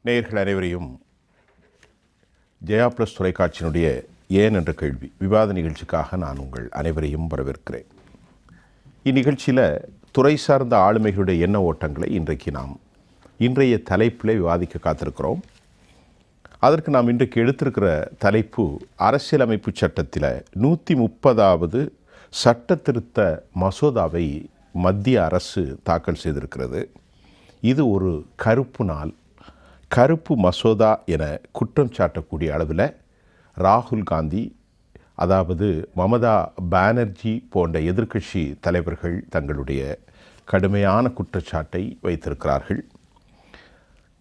நேயர்கள் அனைவரையும் ஜெயா ப்ளஸ் தொலைக்காட்சியினுடைய ஏன் என்ற கேள்வி விவாத நிகழ்ச்சிக்காக நான் உங்கள் அனைவரையும் வரவேற்கிறேன். இந்நிகழ்ச்சியில் துறை சார்ந்த ஆளுமைகளுடைய எண்ண ஓட்டங்களை இன்றைய தலைப்பில் விவாதிக்க காத்திருக்கிறோம். அதற்கு நாம் இன்றைக்கு எடுத்திருக்கிற தலைப்பு அரசியலமைப்பு சட்டத்தில் 130வது சட்ட திருத்த மசோதாவை மத்திய அரசு தாக்கல் செய்திருக்கிறது. இது ஒரு கருப்பு நாள், கருப்பு மசோதா என குற்றம் சாட்டக்கூடிய அளவில் ராகுல் காந்தி, அதாவது மமதா பானர்ஜி போன்ற எதிர்க்கட்சி தலைவர்கள் தங்களுடைய கடுமையான குற்றச்சாட்டை வைத்திருக்கிறார்கள்.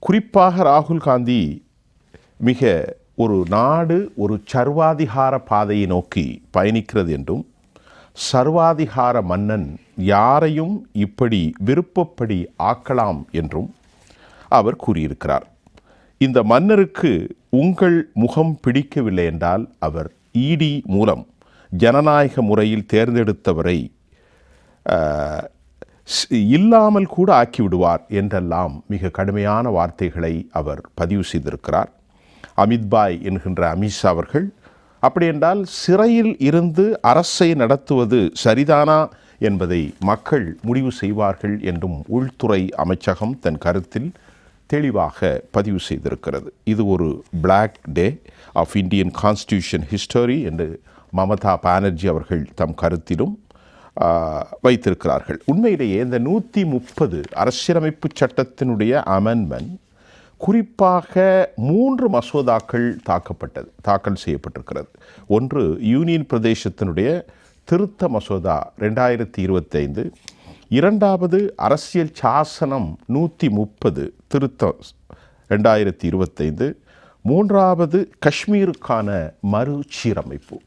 குறிப்பாக ராகுல் காந்தி மிக நாடு ஒரு சர்வாதிகார பாதையை நோக்கி பயணிக்கிறது என்றும், சர்வாதிகார மன்னன் யாரையும் இப்படி விருப்பப்படி ஆக்கலாம் என்றும் அவர் கூறியிருக்கிறார். இந்த மன்னருக்கு உங்கள் முகம் பிடிக்கவில்லை என்றால் அவர் இடி மூலம் ஜனநாயக முறையில் தேர்ந்தெடுத்தவரை இல்லாமல் கூட ஆக்கிவிடுவார் என்றெல்லாம் மிக கடுமையான வார்த்தைகளை அவர் பதிவு செய்திருக்கிறார். அமித்பாய் என்கின்ற அமித்ஷா அவர்கள் அப்படி என்றால் சிறையில் இருந்து அரசை நடத்துவது சரிதானா என்பதை மக்கள் முடிவு செய்வார்கள் என்றும் உள்துறை அமைச்சகம் தன் கருத்தில் தெளிவாக பதிவு செய்திருக்கிறது. இது ஒரு black day of Indian constitution history என்று மமதா பானர்ஜி அவர்கள் தம் கருத்திலும் வைத்திருக்கிறார்கள். உண்மையிலேயே இந்த 130 அரசியலமைப்பு சட்டத்தினுடைய அமெண்ட்மெண்ட் குறிப்பாக 3 மசோதாக்கள் தாக்கல் செய்யப்பட்டிருக்கிறது. ஒன்று யூனியன் பிரதேசத்தினுடைய திருத்த மசோதா 2025, இரண்டாவது அரசியல் சாசனம் 130 திருத்தம் 2025, மூன்றாவது காஷ்மீருக்கான மறுசீரமைப்பு.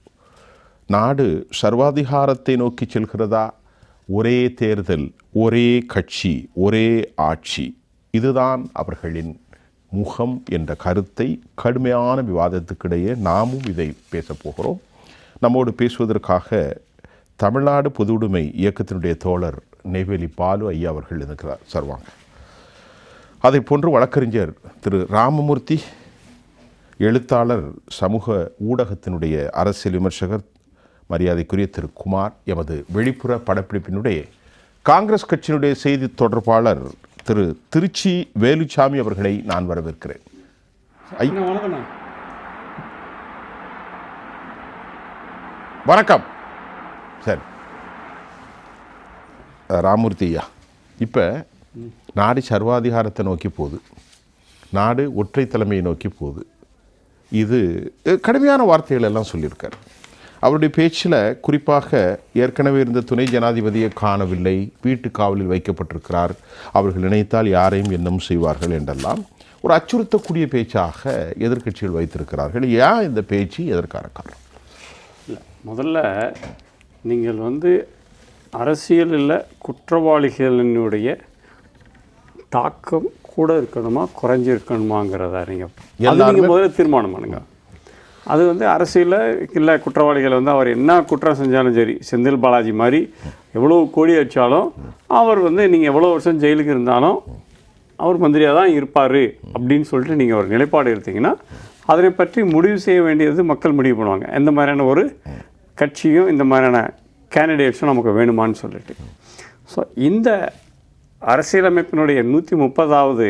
நாடு சர்வாதிகாரத்தை நோக்கி செல்கிறதா, ஒரே தேர்தல், ஒரே கட்சி, ஒரே ஆட்சி, இதுதான் அவர்களின் முகம் என்ற கருத்தை கடுமையான விவாதத்துக்கிடையே நாமும் இதை பேசப்போகிறோம். நம்மோடு பேசுவதற்காக தமிழ்நாடு பொது உடைமை இயக்கத்தினுடைய தோழர் நெய்வேலி பாலு ஐயா அவர்கள் இருக்கிறார். சர்வாங்க. அதை போன்று வழக்கறிஞர் திரு ராமமூர்த்தி, எழுத்தாளர், சமூக ஊடகத்தினுடைய அரசியல் விமர்சகர் மரியாதைக்குரிய திரு குமார், எமது வெளிப்புற படப்பிடிப்பினுடைய காங்கிரஸ் கட்சியினுடைய செய்தி தொடர்பாளர் திரு திருச்சி வேலுச்சாமி அவர்களை நான் வரவேற்கிறேன். வணக்கம். சரி ராமூர்த்தி ஐயா, இப்போ நாடு சர்வாதிகாரத்தை நோக்கி போகுது, நாடு ஒற்றை தலைமையை நோக்கி போகுது. இது கடுமையான வார்த்தைகள் எல்லாம் சொல்லியிருக்கார். அவருடைய பேச்சில் குறிப்பாக ஏற்கனவே இருந்த துணை ஜனாதிபதியை காணவில்லை, வீட்டு காவலில் வைக்கப்பட்டிருக்கிறார், அவர்கள் நினைத்தால் யாரையும் என்னும் செய்வார்கள் என்றெல்லாம் ஒரு அச்சுறுத்தக்கூடிய பேச்சாக எதிர்க்கட்சிகள் வைத்திருக்கிறார்கள். ஏன் இந்த பேச்சு, எதற்கான காரணம்? இல்லை, முதல்ல நீங்கள் அரசியலில் குற்றவாளிகளினுடைய தாக்கம் கூட இருக்கணுமா குறைஞ்சிருக்கணுமாங்கிறத நீங்கள் முதல்ல தீர்மானம் பண்ணுங்க. அது அரசியலில் இல்லை, குற்றவாளிகள் அவர் என்ன குற்றம் செஞ்சாலும் சரி, செந்தில் பாலாஜி மாதிரி எவ்வளோ கோடி அடித்தாலும் அவர் நீங்கள் எவ்வளோ வருஷம் ஜெயிலுக்கு இருந்தாலும் அவர் மந்திரியாக தான் இருப்பார் அப்படின்னு சொல்லிட்டு நீங்கள் ஒரு நிலைப்பாடு எடுத்தீங்கன்னா அதனை பற்றி முடிவு செய்ய வேண்டியது மக்கள் முடிவு பண்ணுவாங்க. எந்த மாதிரியான ஒரு கட்சியும் இந்த மாதிரியான கேண்டிடேட்ஸும் நமக்கு வேணுமான்னு சொல்லிட்டு. ஸோ இந்த அரசியலமைப்பினுடைய 130வது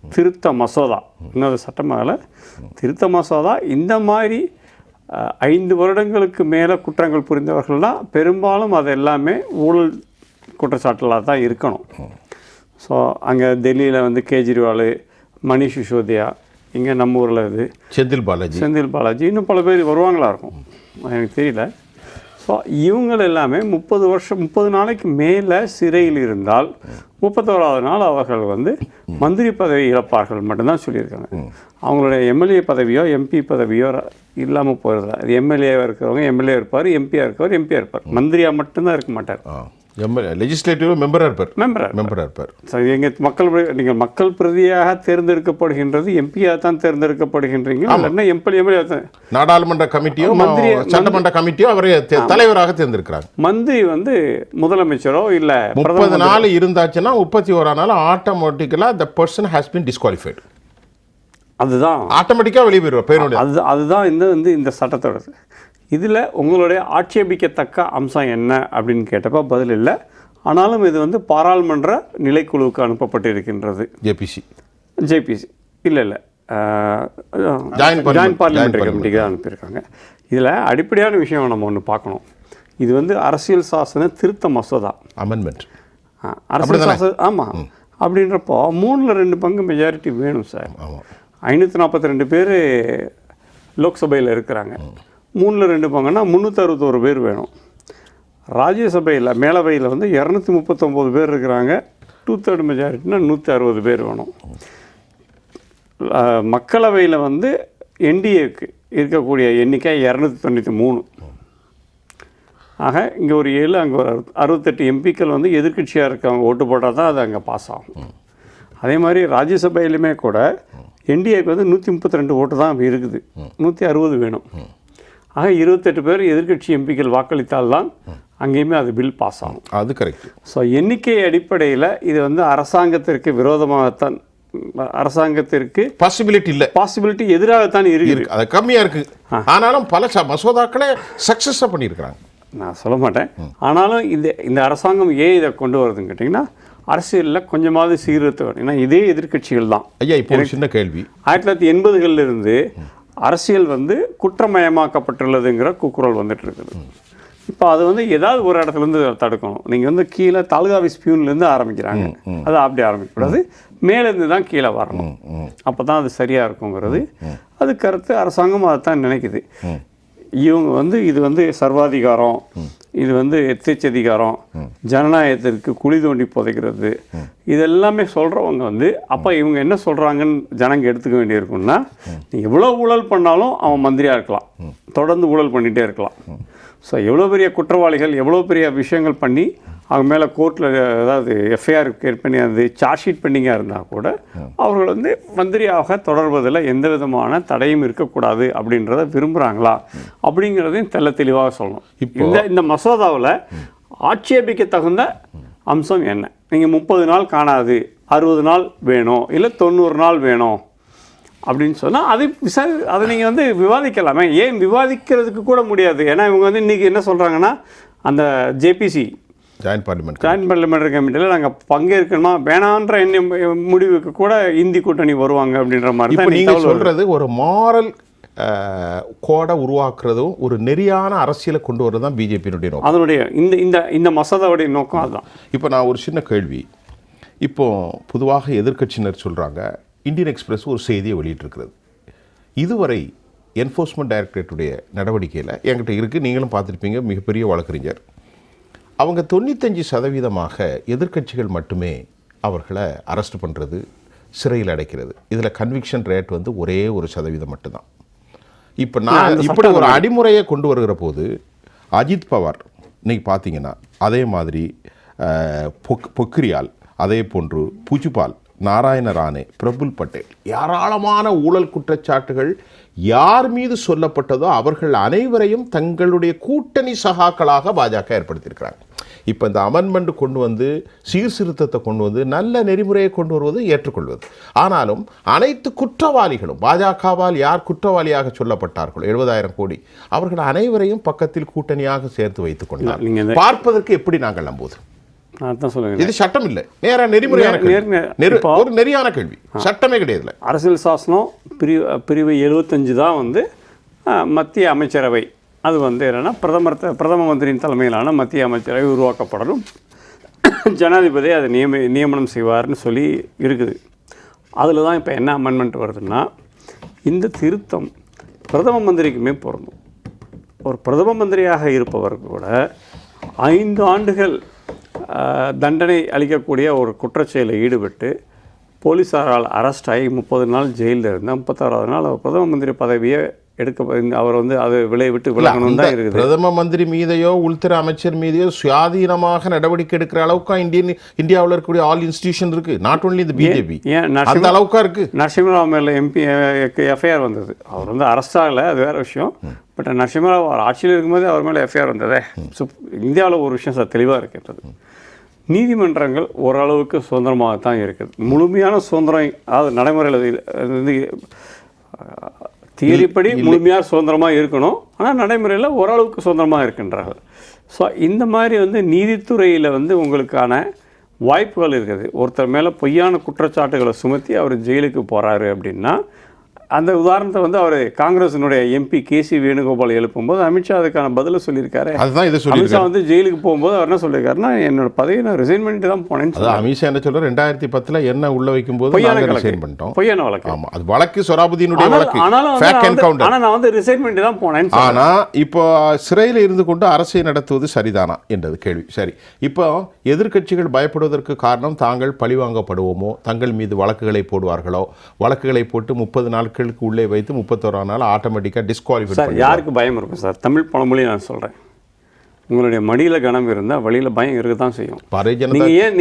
திருத்த மசோதா, இன்னொரு சட்டமாக திருத்த மசோதா, இந்த மாதிரி 5 வருடங்களுக்கு மேலே குற்றங்கள் புரிந்தவர்கள்லாம் பெரும்பாலும் அது எல்லாமே ஊழல் குற்றச்சாட்டுகளாக தான் இருக்கணும். ஸோ அங்கே டெல்லியில் கேஜ்ரிவால், மணிஷ் சிசோதியா, இங்கே நம்ம ஊரில் செந்தில் பாலாஜி இன்னும் பல பேர் வருவாங்களா இருக்கும், எனக்கு தெரியல. ஸோ இவங்க எல்லாமே 30 நாளைக்கு மேலே சிறையில் இருந்தால் 31வது நாள் அவர்கள் மந்திரி பதவி இழப்பார்கள் மட்டும்தான் சொல்லியிருக்காங்க. அவங்களுடைய எம்எல்ஏ பதவியோ எம்பி பதவியோ இல்லாமல் போகிறதா. அது எம்எல்ஏவாக இருக்கிறவங்க எம்எல்ஏ இருப்பார், எம்பியாக இருக்கவர் எம்பியாக இருப்பார், மந்திரியாக மட்டும்தான் இருக்க மாட்டார். லெஜிஸ்லேட்டிவ் மெம்பராக இருப்பார். நீங்கள் மக்கள் பிரதியாக தேர்ந்தெடுக்கப்படுகின்றது எம்பியாக தான் தேர்ந்தெடுக்கப்படுகின்றீங்க, இல்லைன்னா எம்எல்ஏ நாடாளுமன்ற கமிட்டியோ மந்திரி சட்டமன்ற கமிட்டியோ அவரை தலைவராக தேர்ந்தெடுக்கிறாங்க. மந்திரி வந்து முதலமைச்சரோ இல்லை 30 நாள் இருந்தாச்சுன்னா 31ஆம் நாள் ஆட்டோமேட்டிக்கலாக the person has been disqualified. அதுதான் ஆட்டோமேட்டிக்காக வெளியே போயிடுவார். அதுதான் இந்த சட்டத்தோட இதில் உங்களுடைய ஆட்சேபிக்கத்தக்க அம்சம் என்ன அப்படின்னு கேட்டப்போ பதில் இல்லை. ஆனாலும் இது வந்து பாராளுமன்ற நிலைக்குழுவுக்கு அனுப்பப்பட்டிருக்கின்றது. ஜேபிசி இல்லை ஜாயின்ட் பார்லிமெண்ட்ரி கமிட்டிக்கு தான் அனுப்பியிருக்காங்க. இதில் அடிப்படையான விஷயம் நம்ம ஒன்று பார்க்கணும். இது வந்து அரசியல் சாசன திருத்த மசோதா, அமெண்ட்மெண்ட். அரசியல் சாசனம். ஆமாம். அப்படின்றப்போ 3/2 மெஜாரிட்டி வேணும் சார். 542 பேர் லோக்சபையில் இருக்கிறாங்க. 3/2 361 பேர் வேணும். ராஜ்யசபையில் மேலவையில் வந்து 239 பேர் இருக்கிறாங்க. 2/3 மெஜாரிட்டினா 160 பேர் வேணும். மக்களவையில் வந்து என்டிஏக்கு இருக்கக்கூடிய எண்ணிக்கை 293. ஆக இங்கே ஒரு 7, அங்கே ஒரு 68 எம்பிக்கள் வந்து எதிர்கட்சியாக இருக்கவங்க ஓட்டு போட்டால் தான் அது அங்கே பாஸ் ஆகும். அதே மாதிரி ராஜ்யசபையிலுமே கூட என்டிஏக்கு வந்து 132 ஓட்டு தான் இருக்குது, 160 வேணும். ஆக 28 பேர் எதிர்கட்சி எம்பிக்கள் வாக்களித்தால் தான் அங்கேயுமே அது பில் பாஸ் ஆகும். அது கரெக்ட். ஸோ எண்ணிக்கை அடிப்படையில் இது வந்து அரசாங்கத்திற்கு விரோதமாகத்தான், அரசாங்கத்திற்கு பாசிபிலிட்டி எதிராகத்தான் இருக்குது. அது கம்மியாக இருக்குது. ஆனாலும் பல மசோதாக்களை சக்ஸஸாக பண்ணியிருக்கிறாங்க. நான் சொல்ல மாட்டேன். ஆனாலும் இந்த அரசாங்கம் ஏன் இதை கொண்டு வருதுன்னு கேட்டிங்கன்னா, அரசியலில் கொஞ்சமாவது சீர்திருத்தம் வேணும். ஏன்னா இதே எதிர்கட்சிகள் தான். ஐயா, இப்போ ஒரு சின்ன கேள்வி. 1980களிலிருந்து அரசியல் வந்து குற்றமயமாக்கப்பட்டுள்ளதுங்கிற கூக்குரல் வந்துட்டு இருக்குது. இப்போ அது வந்து ஏதாவது ஒரு இடத்துலேருந்து தடுக்கணும். நீங்கள் வந்து கீழே தாலுகா ஆஃபீஸ் பியூன்லேருந்து ஆரம்பிக்கிறாங்க, அது அப்படி ஆரம்பிக்கக்கூடாது, மேலேருந்து தான் கீழே வரணும். அப்போ தான் அது சரியாக இருக்குங்கிறது அது கருத்து. அரசாங்கம் அதை தான் நினைக்குது. இவங்க வந்து இது வந்து சர்வாதிகாரம், இது வந்து எத்தேச்சதிகாரம், ஜனநாயகத்திற்கு குழி தோண்டி புதைக்கிறது, இதெல்லாமே சொல்கிறவங்க வந்து அப்போ இவங்க என்ன சொல்கிறாங்கன்னு ஜனங்க எடுத்துக்க வேண்டியிருக்குன்னா, நீங்கள் எவ்வளோ ஊழல் பண்ணாலும் அவன் மந்திரியாக இருக்கலாம், தொடர்ந்து ஊழல் பண்ணிகிட்டே இருக்கலாம். ஸோ எவ்வளோ பெரிய குற்றவாளிகள் எவ்வளோ பெரிய விஷயங்கள் பண்ணி அவங்க மேலே கோர்ட்டில் ஏதாவது எஃப்ஐஆர் கிரியேட் பண்ணி அது சார்ஜ் ஷீட் பெண்டிங்காக இருந்தால் கூட அவர்கள் வந்து மந்திரியாக தொடர்வதில் எந்த விதமான தடையும் இருக்கக்கூடாது அப்படின்றத விரும்புகிறாங்களா அப்படிங்கிறதையும் தெளிவாக சொல்லணும். இந்த மசோதாவில் ஆட்சேபிக்க தகுந்த அம்சம் என்ன? நீங்கள் 30 நாள் காணாது, 60 நாள் வேணும், இல்லை 90 நாள் வேணும் அப்படின்னு சொன்னால் அதை நீங்கள் வந்து விவாதிக்கலாமே. ஏன் விவாதிக்கிறதுக்கு கூட முடியாது? ஏன்னா இவங்க வந்து இன்றைக்கி என்ன சொல்கிறாங்கன்னா, அந்த ஜேபிசி ஜாயின்ட் பார்லிமெண்ட்ரி கமிட்டியில் நாங்கள் பங்கேற்கணுமா வேணான்ற முடிவுக்கு கூட இந்தி கூட்டணி வருவாங்க அப்படின்ற மாதிரி தான் நீங்கள் சொல்கிறது. ஒரு மாரல் கோடை உருவாக்குறதும் ஒரு நெறியான அரசியலை கொண்டு வரது தான் பிஜேபியினுடைய நோக்கம். அதனுடைய இந்த மசோதாவுடைய நோக்கம் அதுதான். இப்போ நான் ஒரு சின்ன கேள்வி. இப்போ பொதுவாக எதிர்க்கட்சியினர் சொல்கிறாங்க, இந்தியன் எக்ஸ்பிரஸ் ஒரு செய்தியை வெளியிட்டிருக்கிறது. இதுவரை என்ஃபோர்ஸ்மெண்ட் டைரக்டரேட்டுடைய நடவடிக்கையில் என்கிட்ட இருக்குது, நீங்களும் பார்த்துருப்பீங்க, மிகப்பெரிய வழக்கறிஞர். அவங்க 95% எதிர்க்கட்சிகள் மட்டுமே அவர்களை அரெஸ்ட் பண்ணுறது, சிறையில் அடைக்கிறது. இதில் கன்விக்ஷன் ரேட் வந்து ஒரே 1% மட்டும்தான். இப்போ நான் இப்படி ஒரு அடிமுறையை கொண்டு வருகிற போது அஜித் பவார் இன்றைக்கி பார்த்தீங்கன்னா, அதே மாதிரி பொக்ரியால், அதே போன்று பூஜ்பால், நாராயண ரானே, பிரபுல் பட்டேல், ஏராளமான ஊழல் குற்றச்சாட்டுகள் யார் மீது சொல்லப்பட்டதோ அவர்கள் அனைவரையும் தங்களுடைய கூட்டணி சகாக்களாக பாஜக ஏற்படுத்தியிருக்கிறாங்க. இப்போ இந்த அமெண்ட்மெண்ட் கொண்டு வந்து சீர்திருத்தத்தை கொண்டு வந்து நல்ல நெறிமுறையை கொண்டு வருவது ஏற்றுக்கொள்வது. ஆனாலும் அனைத்து குற்றவாளிகளும் பாஜகவால் யார் குற்றவாளியாக சொல்லப்பட்டார்களோ 70,000 கோடி அவர்கள் அனைவரையும் பக்கத்தில் கூட்டணியாக சேர்த்து வைத்துக் கொண்டார். பார்ப்பதற்கு எப்படி நாங்கள் நம்புவது? இது சட்டம் இல்லை, நேர நெறிமுறையான ஒரு நெறியான கேள்வி. சட்டமே கிடையாது. அரசியல் சாசனம் பிரிவு 75 தான் வந்து மத்திய அமைச்சரவை. அது வந்து என்னென்னா பிரதம மந்திரியின் தலைமையிலான மத்திய அமைச்சரவை உருவாக்கப்படணும், ஜனாதிபதி அதை நியமனம் செய்வார்னு சொல்லி இருக்குது. அதில் தான் இப்போ என்ன அமெண்ட்மெண்ட் வருதுன்னா, இந்த திருத்தம் பிரதம மந்திரிக்குமே பொருந்தும். ஒரு பிரதம மந்திரியாக இருப்பவர் கூட 5 ஆண்டுகள் தண்டனை அளிக்கக்கூடிய ஒரு குற்றச்செயலில் ஈடுபட்டு போலீஸாரால் அரெஸ்ட் ஆகி 30 நாள் ஜெயிலில் இருந்தால் 36வது நாள் அவர் பிரதம மந்திரி பதவியை அவர் வந்து அதை விலை விட்டு விலகணும் தான் இருக்குது. பிரதம மந்திரி மீதையோ உள்துறை அமைச்சர் மீதையோ சுயாதீனமாக நடவடிக்கை எடுக்கிற அளவுக்கு இந்தியாவில் இருக்கக்கூடிய ஆல் இன்ஸ்டிடியூஷன் இருக்கு. நாட் ஒன்லி இந்த பிஜேபி, அந்த அளவுக்கா இருக்கு. நரசிம்மராவ் மேலே எஃப்ஐஆர் வந்தது. அவர் வந்து அரெஸ்ட் ஆகலை, அது வேற விஷயம். பட் நரசிம்மராவ் ஆட்சியில் இருக்கும்போது அவர் மேலே எஃப்ஐஆர் வந்ததே. ஸோ இந்தியாவில் ஒரு விஷயம் சார் தெளிவாக இருக்கின்றது, நீதிமன்றங்கள் ஓரளவுக்கு சுதந்திரமாக தான் இருக்குது. முழுமையான சுதந்திரம் அதாவது நடைமுறையில் வந்து தியரிப்படி முழுமையாக சுதந்திரமாக இருக்கணும், ஆனால் நடைமுறையில் ஓரளவுக்கு சுதந்திரமாக இருக்கின்றார்கள். ஸோ இந்த மாதிரி வந்து நீதித்துறையில் வந்து உங்களுக்கான வாய்ப்புகள் இருக்குது. ஒருத்தர் மேலே பொய்யான குற்றச்சாட்டுகளை சுமத்தி அவர் ஜெயிலுக்கு போகிறாரு அப்படின்னா, அந்த உதாரணத்தை வந்து அவர் காங்கிரஸினுடைய எம்பி கேசி வேணுகோபால் எழுப்பும்போது அமித்ஷா அதுக்கான பதிலை சொல்லியிருக்காரு. அதுதான் இதை அமித்ஷா வந்து ஜெயிலுக்கு போகும்போது அவர் என்ன சொல்லியிருக்காருன்னா, என்னோட பதவியை நான் ரிசைன் பண்ணிட்டு தான் போனேன்னு. அமித்ஷா என்ன சொல்றாரு, 2010 என்ன உள்ள வைக்கும் போது பொய்யான வழக்கு. ஆமா, அது வழக்கு சொராபுதீனுடைய வழக்கு. ஆனா நான் வந்து ரிசைன் பண்ணிட்டு தான் போனேன். ஆனா இப்போ சிறையில் இருந்து கொண்டு அரசியல் நடத்துவது சரிதானா என்றது கேள்வி. சரி, இப்போ எதிர்க்கட்சிகள் பயப்படுவதற்கு காரணம் தாங்கள் பழிவாங்கப்படுவோமோ, தங்கள் மீது வழக்குகளை போடுவார்களோ, வழக்குகளை போட்டு 30 நாட்களுக்கு உள்ளே வைத்து 31ஆம் நாள் ஆட்டோமேட்டிக்காக டிஸ்குவாலிஃபை. சார் யாருக்கு பயம் இருக்கும் சார்? தமிழ் பழமொழி நான் சொல்கிறேன், உங்களுடைய மடியில் கனம் இருந்தால் வழியில் பயம் இருக்க தான் செய்யும்.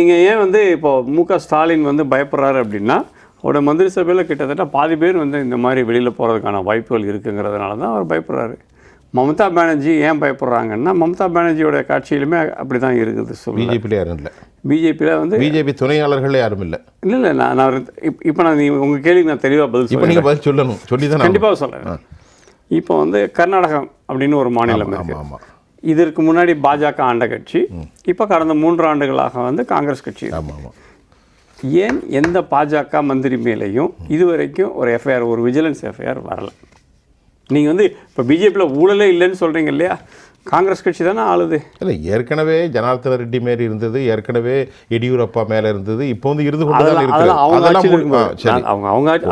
நீங்கள் ஏன் வந்து இப்போ மு.க. ஸ்டாலின் வந்து பயப்படுறாரு அப்படின்னா, அவரோட மந்திரி சபையில் கிட்டத்தட்ட பாதி பேர் வந்து இந்த மாதிரி வெளியில் போகிறதுக்கான வாய்ப்புகள் இருக்குங்கிறதுனால தான் அவர் பயப்படுறாரு. மம்தா பானர்ஜி ஏன் பயப்படுறாங்கன்னா, மம்தா பானர்ஜியோட காட்சியிலுமே அப்படி தான் இருக்குது. பிஜேபியில் யாரும் இல்லை, பிஜேபியில் வந்து பிஜேபி துணையாளர்களே யாரும் இல்லை. இல்லை நான் இப்போ நான் உங்கள் கேள்விக்கு நான் தெளிவாக பதில் சொல்லணும், சொல்லி தான் கண்டிப்பாக சொல்கிறேன். இப்போ வந்து கர்நாடகம் அப்படின்னு ஒரு மாநிலம் இருக்குது. இதற்கு முன்னாடி பாஜக ஆண்ட கட்சி, இப்போ கடந்த 3 ஆண்டுகளாக வந்து காங்கிரஸ் கட்சி. ஏன் எந்த பாஜக மந்திரி மேலேயும் இதுவரைக்கும் ஒரு எஃப்ஐஆர், ஒரு விஜிலன்ஸ் எஃப்ஐஆர் வரலை? நீங்கள் வந்து இப்போ பிஜேபியில் ஊழலே இல்லைன்னு சொல்கிறீங்க இல்லையா, காங்கிரஸ் கட்சி தானே ஆளுது. இல்லை, ஏற்கனவே ஜனார்தன ரெட்டி மேலே இருந்தது, ஏற்கனவே எடியூரப்பா மேலே இருந்தது, இப்போ வந்து இருந்து கொண்டு தான் இருக்குது.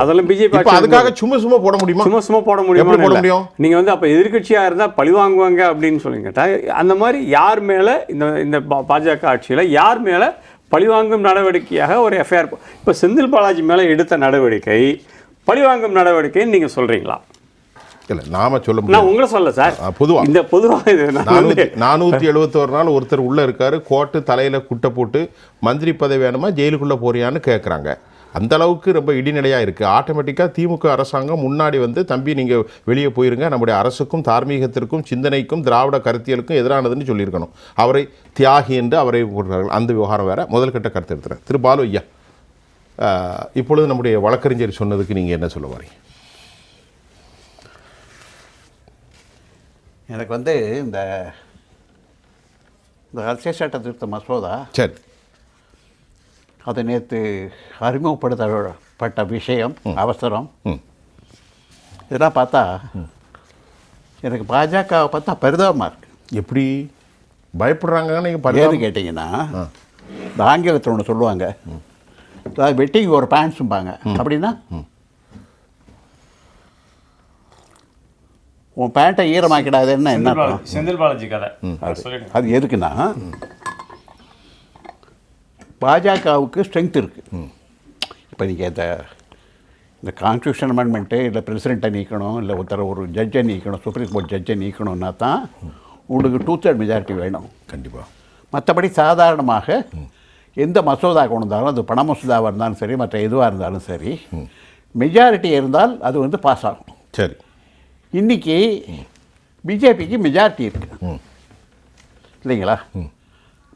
அதெல்லாம் பிஜேபி அதுக்காக சும்மா போட முடியுமா? சும்மா போட முடியும். நீங்கள் வந்து அப்போ எதிர்கட்சியாக இருந்தால் பழி வாங்குவாங்க அப்படின்னு சொல்லி கேட்டால், அந்த மாதிரி யார் மேலே இந்த பாஜக ஆட்சியில் யார் மேலே பழிவாங்கும் நடவடிக்கையாக ஒரு எஃப்ஐஆர்? இப்போ செந்தில் பாலாஜி மேலே எடுத்த நடவடிக்கை பழிவாங்கும் நடவடிக்கைன்னு நீங்கள் சொல்கிறீங்களா? இல்லை, நாம சொல்ல முடியும். நான் உங்களை சொல்ல சார், பொதுவாக இந்த பொதுவாக 471 நாள் ஒருத்தர் உள்ளே இருக்காரு, கோட்டு தலையில் குட்டை போட்டு மந்திரி பதவி வேணுமா ஜெயிலுக்குள்ளே போறியான்னு கேட்குறாங்க. அந்த அளவுக்கு ரொம்ப இடிநடையாக இருக்குது. ஆட்டோமேட்டிக்காக திமுக அரசாங்கம் முன்னாடி வந்து, தம்பி நீங்கள் வெளியே போயிருங்க, நம்முடைய அரசுக்கும் தார்மீகத்திற்கும் சிந்தனைக்கும் திராவிட கருத்தியலுக்கும் எதிரானதுன்னு சொல்லியிருக்கணும். அவரை தியாகி என்று அவரை போடுறார்கள். அந்த விவகாரம் வேறு. முதல் கட்ட கருத்து எடுத்துகிறேன். திரு பாலு ஐயா, இப்பொழுது நம்முடைய வழக்கறிஞர் சொன்னதுக்கு நீங்கள் என்ன சொல்ல வரீங்க? எனக்கு வந்து இந்த அரசியல் சட்ட திருத்த மசோதா, சரி, அது நேற்று அறிமுகப்படுத்தப்பட்ட விஷயம், அவசரம், இதெல்லாம் பார்த்தா எனக்கு பாஜகவை பார்த்தா பரிதாபமாக இருக்குது. எப்படி பயப்படுறாங்கன்னு நீங்கள் கேட்டிங்கன்னா, இந்த ஆங்கிலத்தில் ஒன்று சொல்லுவாங்க, அதாவது வெட்டிங் ஒரு பேண்ட்ஸும்பாங்க. அப்படின்னா உன் பேண்ட்டை ஈரமாக்கிடாதுன்னு என்ன? செந்தில் பாலாஜி கதை அது எதுக்குன்னா, பாஜகவுக்கு ஸ்ட்ரென்த் இருக்குது. இப்போ நீங்கள் இந்த கான்ஸ்டியூஷன் அமெண்ட்மெண்ட்டு, இல்லை பிரசிடெண்ட்டை நீக்கணும், இல்லை ஒரு ஜட்ஜை நீக்கணும், சுப்ரீம் கோர்ட் ஜட்ஜை நீக்கணும்னா தான் உங்களுக்கு 2/3 மெஜாரிட்டி வேணும். கண்டிப்பாக. மற்றபடி சாதாரணமாக எந்த மசோதா கொண்டு வந்தாலும், அது பண மசோதாவாக இருந்தாலும் சரி, மற்ற எதுவாக இருந்தாலும் சரி, மெஜாரிட்டி இருந்தால் அது வந்து பாஸ் ஆகும். சரி, இன்றைக்கி பிஜேபிக்கு மெஜாரிட்டி இருக்குது இல்லைங்களா?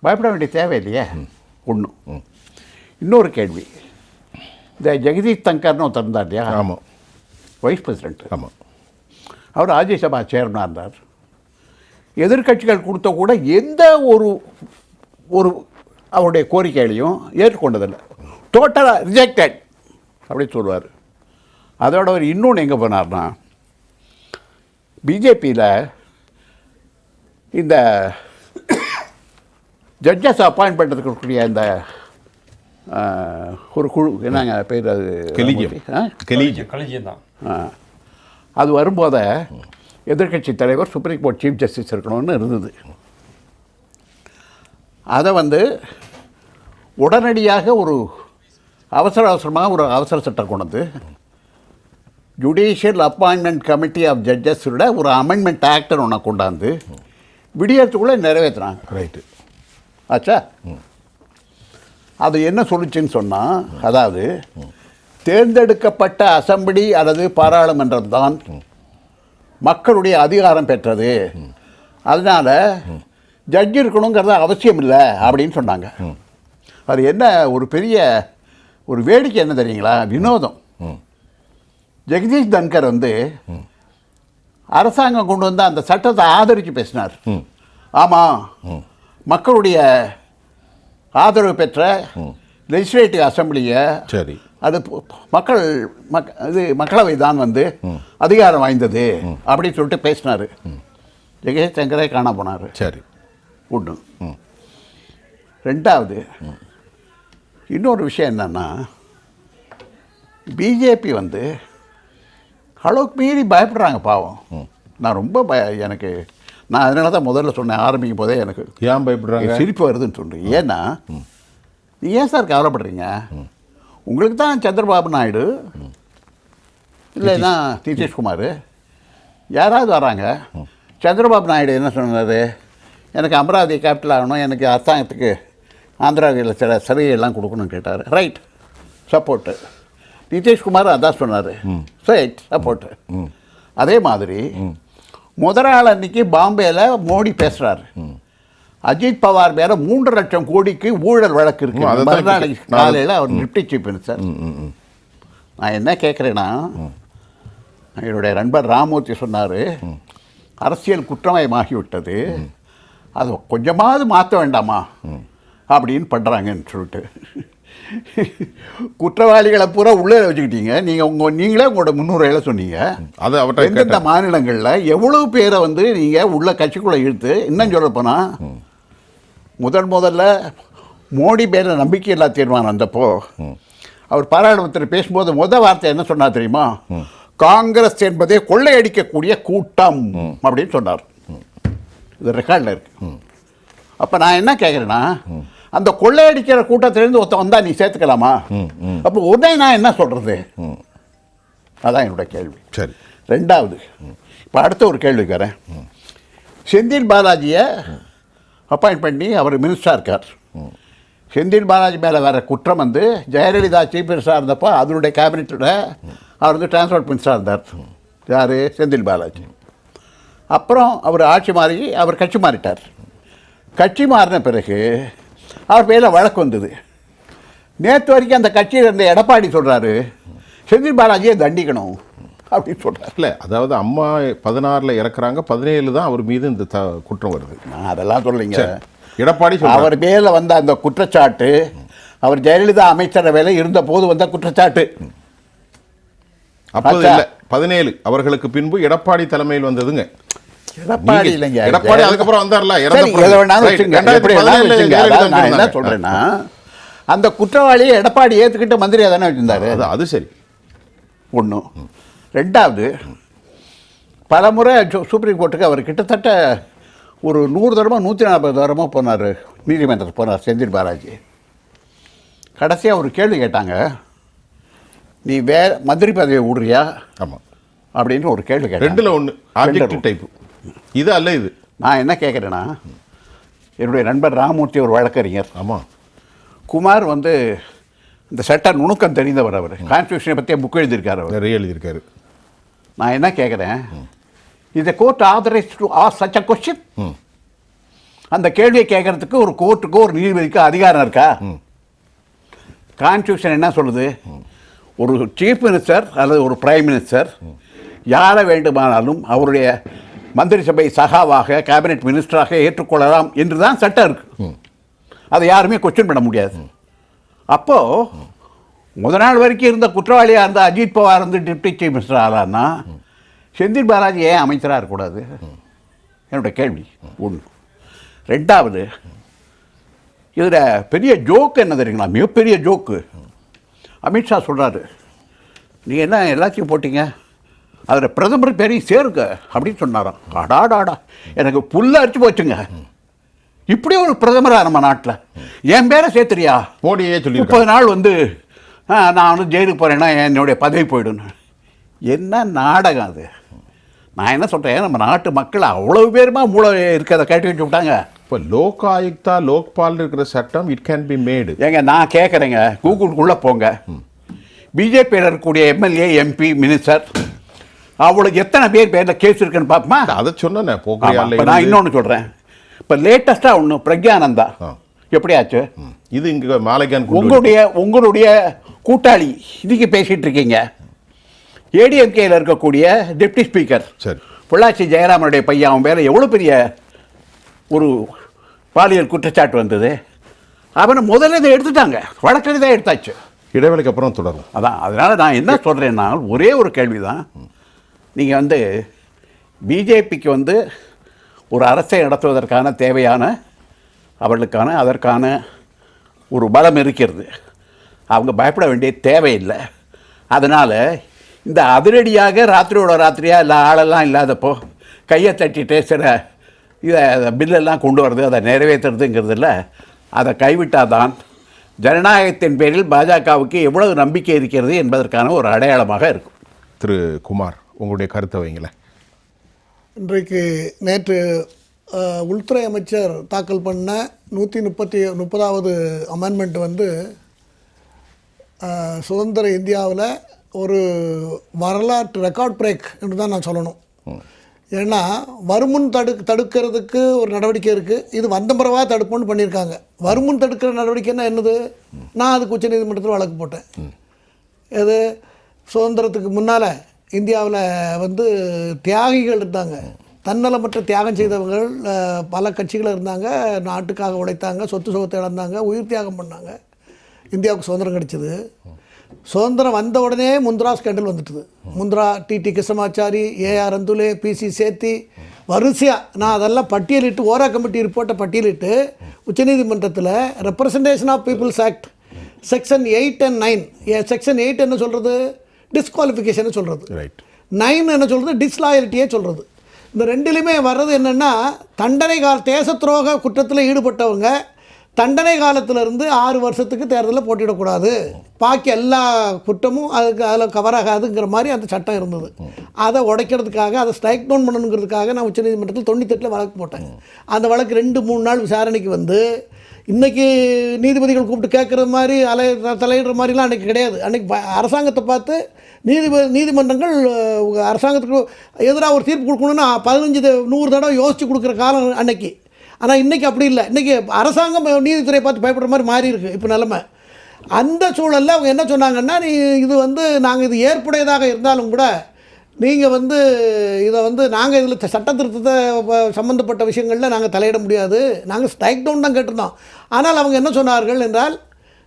பயப்பட வேண்டிய தேவை இல்லையே ஒன்று. இன்னொரு கேள்வி, இந்த ஜெகதீப் தங்கர்னு ஒருத்தர் இருந்தார் இல்லையா? ஆமாம், வைஸ் பிரசிடெண்ட். ஆமாம், அவர் ராஜ்யசபா சேர்மனாக இருந்தார். எதிர்கட்சிகள் கொடுத்த கூட எந்த ஒரு அவருடைய கோரிக்கைகளையும் ஏற்றுக்கொண்டதில்லை. டோட்டலாக ரிஜெக்டட் அப்படின்னு சொல்லுவார். அதோட அவர் இன்னொன்று எங்கே போனார்னா, பிஜேபியில் இந்த ஜட்ஜஸ் அப்பாயின்ட் பண்ணுறதுக்கு இருக்கக்கூடிய இந்த ஒரு குழு, என்னங்க பேர், அது கலிஜியம் தான். அது வரும்போது எதிர்கட்சி தலைவர் சுப்ரீம் கோர்ட் சீஃப் ஜஸ்டிஸ் இருக்கணும்னு இருந்தது. அதை வந்து உடனடியாக ஒரு அவசரமாக ஒரு அவசர சட்டம் கொண்டு வந்து ஜுடிஷியல் அப்பாயின்மெண்ட் கமிட்டி ஆஃப் ஜட்ஜஸோட ஒரு அமெண்ட்மெண்ட் ஆக்டர் ஒன்று கொண்டாந்து விடியறதுக்குள்ளே நிறைவேற்றுறாங்க. ரைட்டு. ஆச்சா? அது என்ன சொல்லிச்சுன்னு சொன்னால், அதாவது தேர்ந்தெடுக்கப்பட்ட அசெம்பிளி அல்லது பாராளுமன்றம் தான் மக்களுடைய அதிகாரம் பெற்றது, அதனால் ஜட்ஜ் இருக்கணுங்கிறது அவசியம் இல்லை அப்படின்னு சொன்னாங்க. அது என்ன ஒரு பெரிய ஒரு வேடிக்கை என்ன தெரியுங்களா, வினோதம். ஜெகதீஷ் தன்கர் வந்து அரசாங்கம் கொண்டு வந்த அந்த சட்டத்தை ஆதரித்து பேசினார். ஆமாம், மக்களுடைய ஆதரவு பெற்ற லெஜிஸ்லேட்டிவ் அசம்பிளியை சரி அது மக்களவை தான் வந்து அதிகாரம் வாய்ந்தது அப்படின்னு சொல்லிட்டு பேசினார். ஜெகதீஷ் தன்கரே காண போனார். சரி. ஒன்று. ரெண்டாவது, இன்னொரு விஷயம் என்னன்னா, பிஜேபி வந்து அளவுக்கு மீறி பயப்படுறாங்க பாவம். நான் ரொம்ப எனக்கு நான் அதனால தான் முதல்ல சொன்னேன், ஆரம்பிக்கும் போதே எனக்கு ஏன் பயப்படுறாங்க, சிரிப்பு வருதுன்னு சொல்கிறேன். ஏன்னா, நீங்கள் ஏன் சார் கவலைப்படுறீங்க? உங்களுக்கு தான் சந்திரபாபு நாயுடு இல்லைன்னா நிதிஷ்குமார் யாராவது வராங்க. சந்திரபாபு நாயுடு என்ன சொன்னார், எனக்கு அமராவதி கேபிட்டல் ஆகணும், எனக்கு அரசாங்கத்துக்கு ஆந்திராவில் சில சலுகையெல்லாம் கொடுக்கணும்னு கேட்டார். Right, support. நிதிஷ்குமார் அதான் சொன்னார், ரைட், சப்போர்ட்டு. அதே மாதிரி முதல் நாள் அன்றைக்கி பாம்பேயில் மோடி பேசுகிறார், அஜித் பவார் மேலே 3 லட்சம் கோடிக்கு ஊழல் வழக்கு இருக்குது. மறுநாளைக்கு காலையில் அவர் டிப்டி சீஃப் மினிஸ்டர். நான் என்ன கேட்குறேன்னா, என்னுடைய நண்பர் ராமூர்த்தி சொன்னார், அரசியல் குற்றமயமாகிவிட்டது, அது கொஞ்சமாவது மாற்ற வேண்டாமா அப்படின்னு பண்ணுறாங்கன்னு சொல்லிட்டு. குற்றவாளிகளை பூரா உள்ளே வச்சுக்கிட்டீங்க. நீங்களே உங்களோட முன்னுரையில் சொன்னீங்க, அது அவற்றை எந்தெந்த மாநிலங்களில் எவ்வளவு பேரை வந்து நீங்கள் உள்ள கட்சிக்குள்ளே இழுத்து. இன்னும் சொல்ல போனால், முதல்ல மோடி பேரில் நம்பிக்கையில்லா தீர்மானம் வந்தப்போ அவர் பாராளுமன்றத்தில் பேசும்போது வார்த்தை என்ன சொன்னார் தெரியுமா, காங்கிரஸ் என்பதே கொள்ளையடிக்கக்கூடிய கூட்டம் அப்படின்னு சொன்னார். இது ரெக்கார்டில் இருக்கு. அப்போ நான் என்ன கேட்குறேன்னா, அந்த கொள்ளையடிக்கிற கூட்டத்திலேருந்து ஒருத்தன் வந்தால் நீ சேர்த்துக்கலாமா? அப்போ உடனே நான் என்ன சொல்கிறது? அதான் என்னோடய கேள்வி. சரி. ரெண்டாவது, இப்போ அடுத்த ஒரு கேள்விக்காரன், செந்தில் பாலாஜியை அப்பாயிண்ட் பண்ணி அவர் மினிஸ்டராக இருக்கார். செந்தில் பாலாஜி மேலே வேறு குற்றம் வந்து ஜெயலலிதா சீஃப் மினிஸ்டராக இருந்தப்போ அதனுடைய கேபினெட்டில் அவர் வந்து டிரான்ஸ்போர்ட் மினிஸ்டராக இருந்தார். யார்? செந்தில் பாலாஜி. அப்புறம் அவர் ஆட்சி மாறி அவர் கட்சி மாறிட்டார். கட்சி மாறின பிறகு அவர் பேரில் வழக்கு வந்தது. நேற்று வரைக்கும் அந்த கட்சியில் இருந்த எடப்பாடி சொல்கிறாரு, செந்தில் பாலாஜியை தண்டிக்கணும் அப்படின்னு சொல்கிறார். இல்லை, அதாவது அம்மா 16 இறக்குறாங்க, 17 தான் அவர் மீது இந்த குற்றம் வருது. நான் அதெல்லாம் சொல்லலைங்க. எடப்பாடி அவர் பேரில் வந்த அந்த குற்றச்சாட்டு அவர் ஜெயலலிதா அமைச்சரவையில் இருந்த போது வந்த குற்றச்சாட்டு. அப்போது இல்லை, 17 அவர்களுக்கு பின்பு எடப்பாடி தலைமையில் வந்ததுங்க. எடப்பாடி இல்லைங்க, எடப்பாடி அதுக்கப்புறம் வந்தார்ல. நான் என்ன சொல்றேன்னா, அந்த குற்றவாளியை எடப்பாடி ஏற்றுக்கிட்டு மந்திரியா தானே வச்சிருந்தாரு. அது சரி. ஒன்று. ரெண்டாவது, பல முறை சுப்ரீம் கோர்ட்டுக்கு அவர் கிட்டத்தட்ட ஒரு 100 தடவை 140 தடவை போனார், நீதிமன்றத்துக்கு போனார் செந்தில் பாலாஜி. கடைசியாக ஒரு கேள்வி கேட்டாங்க, நீ மந்திரி பதவியை விடுறியா? ஆமாம் அப்படின்னு ஒரு கேள்வி கேட்டேன். 2ல் 1 ஆப்ஜெக்டிவ் டைப். இது அல்ல இது. நான் என்ன கேட்குறேன்னா, என்னுடைய நண்பர் ராமூர்த்தி ஒரு வழக்கறிஞர். ஆமாம். குமார் வந்து இந்த சட்ட நுணுக்கம் தெரிந்தவர். அவர் கான்ஸ்டியூஷனை பற்றியே புக் எழுதியிருக்காரு, அவர் நிறைய எழுதியிருக்காரு. நான் என்ன கேட்குறேன், இதை court authorise to ask such a question? அந்த கேள்வியை கேட்கறதுக்கு ஒரு கோர்ட்டுக்கு ஒரு நீதிபதிக்கு அதிகாரம் இருக்கா? கான்ஸ்டியூஷன் என்ன சொல்லுது? ஒரு சீஃப் மினிஸ்டர் அல்லது ஒரு பிரைம் மினிஸ்டர் யாரை வேண்டுமானாலும் அவருடைய மந்திரி சபை சகாவாக கேபினெட் மினிஸ்டராக ஏற்றுக்கொள்ளலாம் என்று தான் சட்டம் இருக்குது. அதை யாருமே கொஸ்டின் பண்ண முடியாது. அப்போது முதல் நாள் வரைக்கும் இருந்த குற்றவாளியாக இருந்த அஜித் பவார் வந்து டிப்டி சீஃப் மினிஸ்டர் ஆகலான்னா செந்தில் பாலாஜி ஏன் அமைச்சராக இருக்கக்கூடாது? என்னோட கேள்வி. ஒன்று. ரெண்டாவது, இதில் பெரிய ஜோக்கு என்ன தெரியுங்களா? மிகப்பெரிய ஜோக்கு. அமித்ஷா சொல்கிறாரு, நீங்கள் என்ன எல்லாத்தையும் போட்டிங்க, அதில் பிரதமர் பேரையும் சேருங்க அப்படின்னு சொன்னாராம். அடாடாடா, எனக்கு புல்ல அரிச்சு போச்சுங்க. இப்படி ஒரு பிரதமராக நம்ம நாட்டில் என் பேரை சேர்த்துறியா? மோடியே சொல்லி 30 நாள் வந்து நான் வந்து ஜெயிலுக்கு போகிறேன்னா என்னுடைய பதவி போயிடுன்னு. என்ன நாடகம் அது? நான் என்ன சொல்கிறேன், நம்ம நாட்டு மக்கள் அவ்வளவு பேருமா மூளை இருக்கிறத கட்டி வச்சு விட்டாங்க. இப்போ லோக் ஆயுக்தா லோக்பால் இருக்கிற சட்டம் இட் கேன் பி மேடு. ஏங்க நான் கேட்குறேங்க, கூகுளுக்குள்ளே போங்க, பிஜேபியில் இருக்கக்கூடிய எம்எல்ஏ எம்பி மினிஸ்டர் அவளுக்கு எத்தனை பேரில் கேஸ் இருக்குன்னு பார்ப்போமா? அதை சொன்னேன் நான் இன்னொன்று சொல்கிறேன். இப்போ லேட்டஸ்ட்டாக ஒன்று பிரக்யானந்தா எப்படி ஆச்சு? இது இங்கே மாலைக்கான் உங்களுடைய கூட்டாளி இன்னைக்கு பேசிகிட்டு இருக்கீங்க, ஏடிஎம்கேயில் இருக்கக்கூடிய டெப்டி ஸ்பீக்கர் சரி பொள்ளாச்சி ஜெயராமனுடைய பையன், அவன் மேலே எவ்வளோ பெரிய ஒரு பாலியல் குற்றச்சாட்டு வந்தது. அவனை முதல்ல இதை எடுத்துட்டாங்க, வழக்கில் தான் எடுத்தாச்சு. இடைவெளிக்கு அப்புறம் தொடரும். அதான் அதனால் நான் என்ன சொல்கிறேன்னா, ஒரே ஒரு கேள்வி தான். நீங்கள் பிஜேபிக்கு ஒரு அரசை நடத்துவதற்கான தேவையான அவர்களுக்கான அதற்கான ஒரு பலம் இருக்கிறது. அவங்க பயப்பட வேண்டிய தேவையில்லை. அதனால் இந்த அதிரடியாக ராத்திரியோட ராத்திரியாக இல்லை ஆளெல்லாம் இல்லாதப்போ கையை தட்டிட்டு சில இதை பில்லெல்லாம் கொண்டு வரது, அதை நிறைவேற்றுறதுங்கிறதுல அதை கைவிட்டால் தான் ஜனநாயகத்தின் பேரில் பாஜகவுக்கு எவ்வளவு நம்பிக்கை இருக்கிறது என்பதற்கான ஒரு அடையாளமாக இருக்கும். திரு குமார், உங்களுடைய கருத்தை வைங்களேன். இன்றைக்கு நேற்று உள்துறை அமைச்சர் தாக்கல் பண்ண 130வது அமெண்ட்மெண்ட் சுதந்திர இந்தியாவில் ஒரு வரலாற்று ரெக்கார்ட் பிரேக் என்று தான் நான் சொல்லணும். ஏன்னா வருமுன் தடுக்கிறதுக்கு ஒரு நடவடிக்கை இருக்குது, இது வந்த பிறவா தடுப்போன்னு பண்ணியிருக்காங்க. வருமுன் தடுக்கிற நடவடிக்கைன்னா என்னது? நான் அதுக்கு உச்சநீதிமன்றத்தில் வழக்கு போட்டேன். இது சுதந்திரத்துக்கு முன்னால் இந்தியாவில் தியாகிகள் இருந்தாங்க, தன்னலமற்ற தியாகம் செய்தவர்கள் பல கட்சிகள் இருந்தாங்க, நாட்டுக்காக உழைத்தாங்க, சொத்து சுகத்தை இழந்தாங்க, உயிர் தியாகம் பண்ணாங்க. இந்தியாவுக்கு சுதந்திரம் கிடைச்சிது. சுதந்திரம் வந்த உடனே முந்த்ரா ஸ்கேண்டல் வந்துட்டுது. Mundra, TT Krishnamachari, AR Antulay, PC Sethi, வரிசையாக நான் அதெல்லாம் பட்டியலிட்டு ஓரா கமிட்டி ரிப்போர்ட்டை பட்டியலிட்டு உச்சநீதிமன்றத்தில் representation of people's act section 8 and 9, section 8 என்ன சொல்கிறது? டிஸ்குவாலிஃபிகேஷன் சொல்கிறது. 9 என்ன சொல்கிறது? டிஸ்லாயலிட்டியே சொல்கிறது. இந்த ரெண்டுலேயுமே வர்றது என்னென்னா, தண்டனை தேச துரோக குற்றத்தில் ஈடுபட்டவங்க தண்டனை காலத்திலிருந்து 6 வருஷத்துக்கு தேர்தலில் போட்டியிடக்கூடாது, பாக்கி எல்லா குற்றமும் அதில் கவர் ஆகாதுங்கிற மாதிரி அந்த சட்டம் இருந்தது. அதை உடைக்கிறதுக்காக, அதை ஸ்ட்ரைக் டவுன் பண்ணணுங்கிறதுக்காக நான் உச்சநீதிமன்றத்தில் 98 வழக்கு போட்டேன். அந்த வழக்கு 2-3 நாள் விசாரணைக்கு இன்றைக்கி நீதிபதிகள் கூப்பிட்டு கேட்குற மாதிரி தலையிடுற மாதிரிலாம் அன்றைக்கி கிடையாது. அன்றைக்கி அரசாங்கத்தை பார்த்து நீதிமன்றங்கள் அரசாங்கத்துக்கு எதிராக ஒரு தீர்ப்பு கொடுக்கணுன்னா 15-100 தடவை யோசித்து கொடுக்குற காலம் அன்னைக்கு. ஆனால் இன்றைக்கி அப்படி இல்லை. இன்றைக்கி அரசாங்கம் நீதித்துறையை பார்த்து பயப்படுற மாதிரி மாறி இருக்குது இப்போ நிலைமை. அந்த சூழலில் அவங்க என்ன சொன்னாங்கன்னா, இது நாங்கள் இது ஏற்புடையதாக இருந்தாலும் கூட நீங்கள் இதை நாங்கள் இதில் சட்ட திருத்தத்தை சம்மந்தப்பட்ட விஷயங்களில் நாங்கள் தலையிட முடியாது, நாங்கள் ஸ்ட்ரைக் டவுன் தான் கேட்டிருந்தோம். ஆனால் அவங்க என்ன சொன்னார்கள் என்றால்,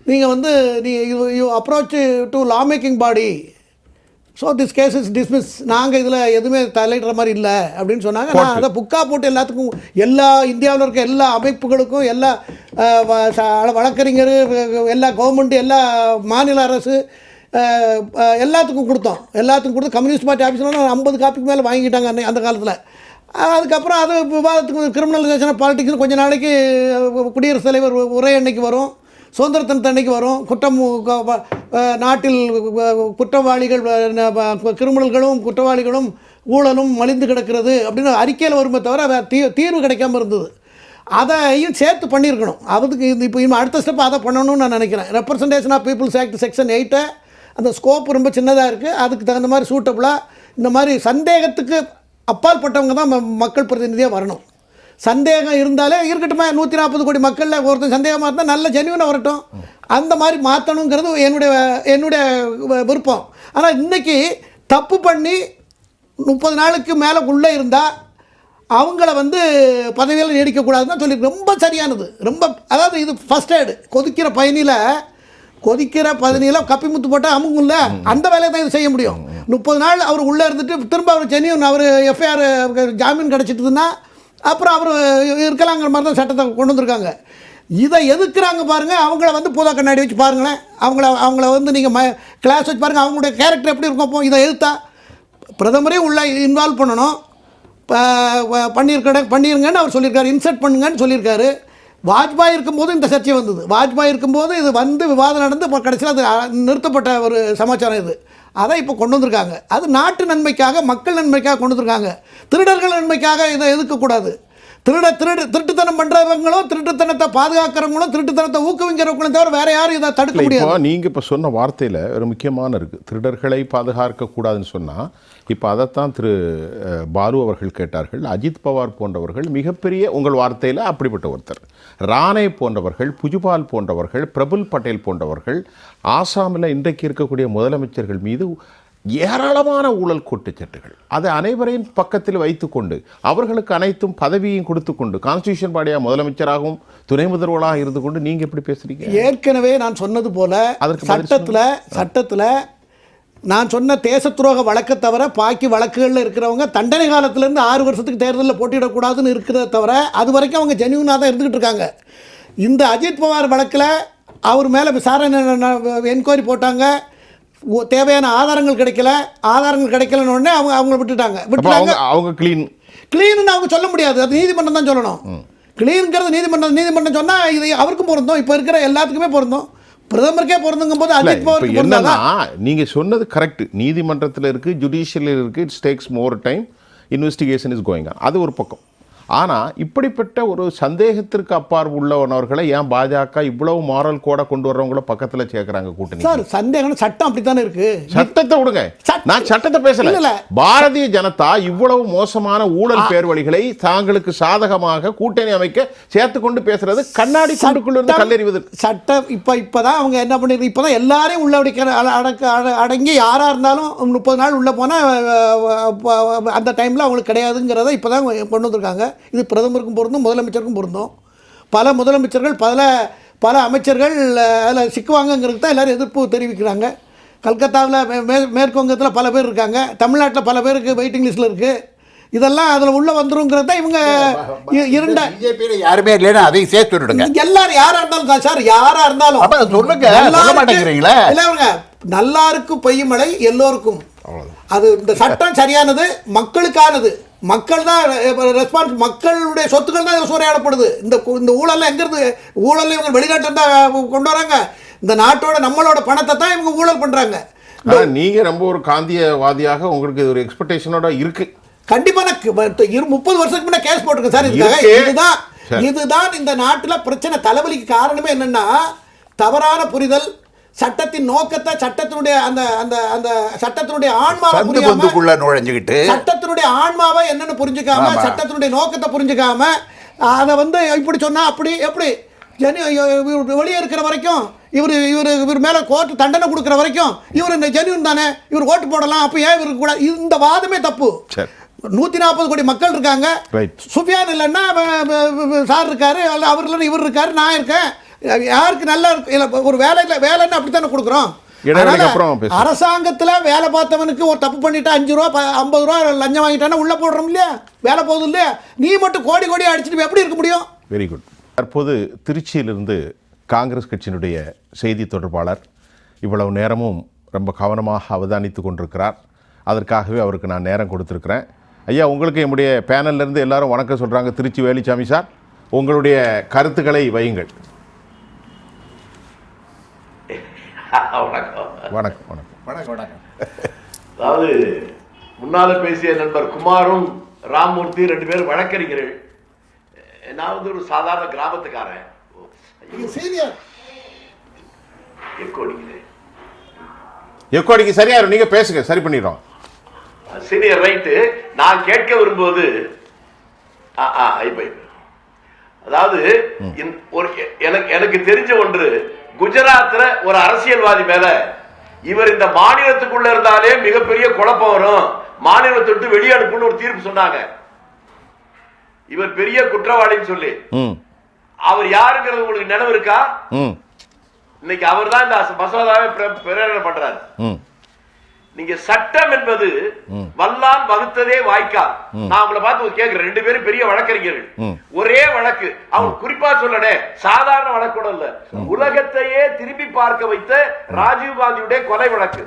நீங்கள் you approach to law making body, so this case is dismiss, நாங்கள் இதில் எதுவுமே தலையிடுற மாதிரி இல்லை அப்படின்னு சொன்னாங்க. நான் அதை புக்கா போட்டு எல்லாத்துக்கும், எல்லா இந்தியாவில் இருக்க எல்லா அமைப்புகளுக்கும், எல்லா வழக்கறிஞர், எல்லா கவர்மெண்ட்டு, எல்லா மாநில அரசு எல்லாத்துக்கும் கொடுத்து கம்யூனிஸ்ட் பார்ட்டி ஆஃபீஸில் 50 காப்பிக்கு மேலே வாங்கிட்டாங்க அந்த காலத்தில். அதுக்கப்புறம் அது விவாதத்துக்கு கிரிமினலைசேஷன் ஆஃப் பாலிட்டிக்ஸ்னு கொஞ்சம் நாளைக்கு குடியரசுத் தலைவர் உரை அன்னைக்கு வரும், சுதந்திர தினத்தன்னைக்கு வரும். நாட்டில் குற்றவாளிகள், கிரிமினல்களும் குற்றவாளிகளும் ஊழலும் மலிந்து கிடக்கிறது அப்படின்னு அறிக்கையில் வருமே தவிர தீர்வு கிடைக்காமல் இருந்தது. அதையும் சேர்த்து பண்ணியிருக்கணும். அதுக்கு இப்போ அடுத்த ஸ்டெப் அதை பண்ணணும்னு நான் நினைக்கிறேன். Representation of people's act section 8 அந்த ஸ்கோப் ரொம்ப சின்னதாக இருக்குது. அதுக்கு தகுந்த மாதிரி சூட்டபுளாக இந்த மாதிரி சந்தேகத்துக்கு அப்பாற்பட்டவங்க தான் மக்கள் பிரதிநிதியாக வரணும். சந்தேகம் இருந்தாலே இருக்கட்டுமே, 140 கோடி மக்களில் ஒருத்தர் சந்தேகமாக இருந்தால் நல்ல ஜென்யூனாக வரட்டும், அந்த மாதிரி மாற்றணுங்கிறது என்னுடைய விருப்பம். ஆனால் இன்றைக்கி தப்பு பண்ணி 30 நாளுக்கு மேலே உள்ளே இருந்தால் அவங்கள பதவியில் நீடிக்கக்கூடாதுன்னு தான் சொல்லி, ரொம்ப சரியானது. ரொம்ப அதாவது இது ஃபஸ்ட் எய்டு. கொதிக்கிற பதினியில் கப்பி முத்து போட்டால் அமுங்கும்ல, அந்த வேலையை தான் இது செய்ய முடியும். 30 நாள் அவர் உள்ளே இருந்துட்டு திரும்ப அவர் ஜென்யூன், அவர் எஃப்ஐஆர் ஜாமீன் கிடச்சிட்டுதுன்னா அப்புறம் அவர் இருக்கலாங்கிற மாதிரி தான் சட்டத்தை கொண்டு வந்திருக்காங்க. இதை எதுக்குறாங்க பாருங்கள். அவங்கள பூதா கண்ணாடி வச்சு பாருங்களேன், அவங்கள நீங்கள் கிளாஸ் வச்சு பாருங்கள், அவங்களுடைய கேரக்டர் எப்படி இருக்கும். அப்போ இதை எதிர்த்தா பிரதமரையும் உள்ள இன்வால்வ் பண்ணணும், பண்ணிருங்கன்னு அவர் சொல்லியிருக்காரு, இன்சர்ட் பண்ணுங்கன்னு சொல்லியிருக்காரு. வாஜ்பாய் இருக்கும்போது இந்த சர்ச்சை வந்தது. வாஜ்பாய் இருக்கும்போது இது விவாதம் நடந்து கடைசியில் அது நிறுத்தப்பட்ட ஒரு சமாச்சாரம் இது. அதை இப்போ கொண்டு வந்திருக்காங்க. அது நாட்டு நன்மைக்காக, மக்கள் நன்மைக்காக கொண்டு வந்திருக்காங்க. திருடர்கள் நன்மைக்காக இதை எதிர்க்கக்கூடாது. திருட்டுத்தனம் பண்ணுறவங்களும், திருட்டுத்தனத்தை பாதுகாக்கிறவங்களும், திருட்டுத்தனத்தை ஊக்குவிக்கிறவங்களும் தவிர வேற யாரும் இதை தடுக்க முடியாது. நீங்கள் இப்போ சொன்ன வார்த்தையில் ஒரு முக்கியமான இருக்குது, திருடர்களை பாதுகாக்கக்கூடாதுன்னு சொன்னால். இப்போ அதைத்தான் திரு பாலு அவர்கள் கேட்டார்கள். அஜித் பவார் போன்றவர்கள் மிகப்பெரிய, உங்கள் வார்த்தையில் அப்படிப்பட்ட ஒருத்தர், ராணே போன்றவர்கள், புஜ்பால் போன்றவர்கள், பிரபுல் பட்டேல் போன்றவர்கள், ஆசாமில் இன்றைக்கு இருக்கக்கூடிய முதலமைச்சர்கள் மீது ஏராளமான ஊழல் குற்றச்சாட்டுகள், அதை அனைவரையும் பக்கத்தில் வைத்துக்கொண்டு அவர்களுக்கு அனைத்தும் பதவியும் கொடுத்து கொண்டு கான்ஸ்டியூஷன் பாடியாக முதலமைச்சராகவும் துணை முதல்வராக இருந்து கொண்டு நீங்கள் எப்படி பேசுறீங்க? ஏற்கனவே நான் சொன்னது போல சட்டத்தில் நான் சொன்ன தேச துரோக வழக்கை தவிர பாக்கி வழக்குகளில் இருக்கிறவங்க தண்டனை காலத்திலேருந்து 6 வருஷத்துக்கு தேர்தலில் போட்டியிடக்கூடாதுன்னு இருக்கிறத தவிர அது வரைக்கும் அவங்க ஜென்யூனாக தான் இருந்துக்கிட்டு இருக்காங்க. இந்த அஜித் பவார் வழக்கில் அவர் மேலே விசாரணை என்கொயரி போட்டாங்க, தேவையான ஆதாரங்கள் கிடைக்கலன்னு உடனே அவங்கள விட்டுட்டாங்க. அவங்க கிளீன்னு அவங்க சொல்ல முடியாது, அது நீதிமன்றம் தான் சொல்லணும். கிளீனுங்கிறது நீதிமன்றம் சொன்னால் இது அவருக்கும் பொருந்தும், இப்போ இருக்கிற எல்லாத்துக்குமே பொருந்தும், பிரதமருக்கே பொருந்துங்கும் போது அஜித் பவாருக்கு என்னன்னா, நீங்க சொன்னது கரெக்ட். நீதிமன்றத்தில் இருக்கு, ஜுடிஷியல் இருக்கு, it's tax more time, investigation is going on, அது ஒரு பக்கம். ஆனால் இப்படிப்பட்ட ஒரு சந்தேகத்திற்கு அப்பார் உள்ளவனவர்களை ஏன் பாஜக இவ்வளவு மாரல் கோடை கொண்டு வர்றவங்கள பக்கத்தில் சேர்க்குறாங்க கூட்டணி? சார், சந்தேகம் சட்டம் அப்படித்தானே இருக்கு. சட்டத்தை விடுங்க, நான் சட்டத்தை பேசல. பாரதிய ஜனதா இவ்வளவு மோசமான ஊழல் பேர்வழிகளை தாங்களுக்கு சாதகமாக கூட்டணி அமைக்க சேர்த்து கொண்டு பேசுறது கண்ணாடி கூண்டுக்குள்ள கல்லெறிவது. சட்டம் இப்பதான் அவங்க என்ன பண்ணிருக்கு, இப்பதான் எல்லாரையும் உள்ள அடங்கி யாரா இருந்தாலும் 30 நாள் உள்ள போனா அந்த டைம்ல அவங்களுக்கு கிடையாதுங்கிறத இப்பதான் கொண்டு வந்திருக்காங்க. இது பிரதமருக்கும் பொருந்தும், முதலமைச்சருக்கும் பொருந்தும். பல முதலமைச்சர்கள், பல அமைச்சர்கள் அதில் சிக்குவாங்கங்கிறது தான் எல்லோரும் எதிர்ப்பு தெரிவிக்கிறாங்க. கல்கத்தாவில், மேற்கு வங்கத்தில் பல பேர் இருக்காங்க, தமிழ்நாட்டில் பல பேருக்கு வெயிட்டிங் லிஸ்ட்டில் இருக்குது. இதெல்லாம் அதில் உள்ளே வந்துருங்கிறது தான் இவங்க இரண்ட பிஜேபியில் யாருமே இல்லைன்னா அதையும் சேர்த்து விடுங்க. எல்லாரும் யாராக இருந்தாலும் தான் சார், யாராக இருந்தாலும் சொல்லுங்க, மாட்டேங்கிறீங்களா? இல்லை, நல்லாருக்கு பெய்யும் மழை எல்லோருக்கும். அது இந்த சட்டம் சரியானது, மக்களுக்கானது. மக்கள் தான் ரெஸ்பான்ஸ், மக்களுடைய சொத்துக்கள் தான் சூறையாடப்படுது. இந்த ஊழல் எங்கிறது? ஊழல் இவங்க வெளிநாட்டு தான் கொண்டு வராங்க. இந்த நாட்டோட நம்மளோட பணத்தை தான் இவங்க ஊழல் பண்றாங்க. நீங்க ரொம்ப ஒரு காந்தியவாதியாக உங்களுக்கு ஒரு எக்ஸ்பெக்டேஷனோட இருக்கு. கண்டிப்பா 30 வருஷத்துக்கு முன்னாடி கேஸ் போட்டிருக்கேன் சார். இதுக்காக இதுதான் இந்த நாட்டில் பிரச்சனை. தலைவலிக்கு காரணமே என்னன்னா, தவறான புரிதல், சட்டத்தின் நோக்கத்தை, சட்டத்தினுடைய அந்த அந்த அந்த சட்டத்தினுடைய ஆன்மாவை புரியாம, நுழைஞ்சுக்கிட்டு சட்டத்தினுடைய ஆன்மாவை என்னன்னு புரிஞ்சுக்காம, சட்டத்தினுடைய நோக்கத்தை புரிஞ்சுக்காம, அதை இப்படி சொன்னா அப்படி எப்படி வெளியே இருக்கிற வரைக்கும் இவர் மேல கோர்ட் தண்டனை கொடுக்குற வரைக்கும் இவர் ஜென்யூன் தானே, இவர் ஓட்டு போடலாம், அப்போ ஏன் இவருக்கு கூட இந்த வாதமே தப்பு. 140 கோடி மக்கள் இருக்காங்க. சுஃபியான் இல்லைன்னா சார் இருக்காரு, அவர் இல்லைன்னா இவர் இருக்காரு, நான் இருக்கேன். யாருக்கு நல்லா இருக்கு ஒரு வேலைன்னு அப்படித்தானே கொடுக்குறோம். அரசாங்கத்தில் வேலை பார்த்தவனுக்கு ஒரு தப்பு பண்ணிட்டா 5 ரூபா 50 ரூபா லஞ்சம் வாங்கிட்டானா உள்ள போடுறோம் இல்லையா, வேலை போகுது இல்லையா? நீ மட்டும் கோடி அடிச்சுட்டு எப்படி இருக்க முடியும்? Very good. தற்போது திருச்சியிலிருந்து காங்கிரஸ் கட்சியினுடைய செய்தி தொடர்பாளர் இவ்வளவு நேரமும் ரொம்ப கவனமாக அவதானித்து கொண்டிருக்கிறார். அதற்காகவே அவருக்கு நான் நேரம் கொடுத்துருக்கிறேன். ஐயா, உங்களுக்கு என்னுடைய பேனல்லேருந்து எல்லாரும் வணக்கம் சொல்கிறாங்க. திருச்சி வேலுச்சாமி சார், உங்களுடைய கருத்துக்களை வையுங்கள். வணக்கம் வணக்கம் வணக்கம் வணக்கம் வணக்கம். அதாவது முன்னால பேசிய நண்பர் குமாரும் ராம்மூர்த்தி 2 பேரும் வழக்கறிஞர்கள். நான் ஒரு சாதாரண கிராமத்துக்காரன். எக்கோடிக்கு சரியா நீங்க பேசுங்க, சரி பண்ணிடுறோம். Senior right. நான் கேட்க விரும்புவது, அதாவது எனக்கு தெரிஞ்ச ஒன்று, குஜராத்ல ஒரு அரசியல்வாதி மேல இவர் இந்த மாநிலத்துக்குள்ள இருந்தாலே மிகப்பெரிய குழப்பம் வரும், மாநிலத்தை விட்டு வெளியே அனுப்புன்னு ஒரு தீர்ப்பு சொன்னாங்க. இவர் பெரிய குற்றவாளின்னு சொல்லி. அவர் யாருங்கிறது உங்களுக்கு நினைவு இருக்கா? இன்னைக்கு அவர் தான் இந்த மசோதாவை பிரேரணை பண்றாரு. நீங்க சட்டம் என்பது வல்லான் வகுத்ததே வாய்க்கால். நான் உங்களை பார்த்து கேட்கிறேன், 2 பேரும் பெரிய வழக்கறிஞர்கள், ஒரே வழக்கு. அவங்க குறிப்பா சொல்லனே, சாதாரண வழக்கு கூட இல்ல, உலகத்தையே திரும்பி பார்க்க வைத்த ராஜீவ் காந்தியுடைய கொலை வழக்கு.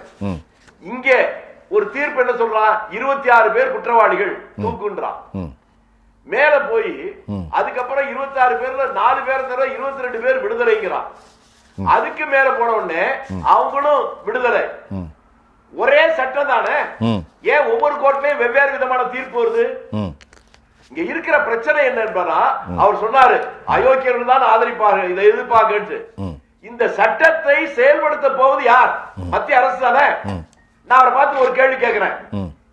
இங்க ஒரு தீர்ப்பு என்ன சொல்றான்? 26 பேர் குற்றவாளிகள் தூக்குன்றான். மேல போய் அதுக்கப்புறம் 26 பேர்ல 4 பேர் தவிர 22 பேர் விடுதலைங்கிறான். அதுக்கு மேல போன உடனே அவங்களும் விடுதலை. ஒரே சட்டம் தானே, ஏன் ஒவ்வொரு கோர்ட்லயும் வெவ்வேறு விதமான தீர்ப்பு வருது? இங்க இருக்கிற பிரச்சனை என்ன என்பதா அவர் சொன்னாரு, அயோக்கியர்கள் தான் ஆதரிப்பாங்க, இதை எதிர்ப்பாங்க. இந்த சட்டத்தை செயல்படுத்த போவது யார்? மத்திய அரசு தானே. நான் அவரை பார்த்து ஒரு கேள்வி கேட்கிறேன்.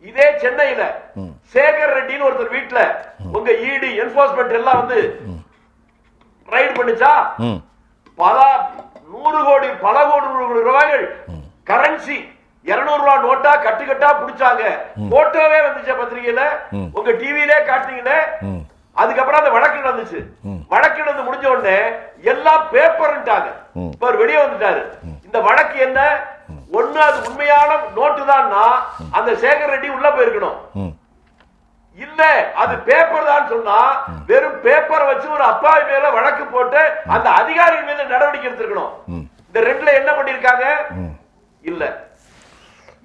இதே சென்னையில சேகர் ரெட்டின்னு ஒருத்தர் வீட்டுல உங்க இடி என்போர்ஸ்மெண்ட் எல்லாம் வந்து ரைடு பண்ணிச்சா? பல 100 கோடி பல கோடி ரூபாய்கள் கரன்சி 200 ரூபாய் நோட்டா கட்டுக்கட்டா புடிச்சாங்க. போட்டோவே வந்துச்சு பத்திரிகையில, உங்க டிவிலே காட்டுனீங்க. அதுக்கப்புறம் அந்த வழக்கு நடந்துச்சு. வழக்கு நடந்து முடிஞ்ச உடனே எல்லாம் பேப்பர்ட்டாங்க. இப்ப வெளியே வந்துட்டாரு. இந்த வழக்கு என்ன? ஒண்ணு அது உண்மையான நோட்டு தான், அந்த சேகர் ரெட்டி உள்ள போயிருக்கணும். இல்ல அது பேப்பர் தான் சொன்னா வெறும் பேப்பரை வச்சு ஒரு அப்பாவி மேல வழக்கு போட்டு அந்த அதிகாரிகள் மீது நடவடிக்கை எடுத்திருக்கணும். இந்த ரெண்டுல என்ன பண்ணிருக்காங்க? இல்ல.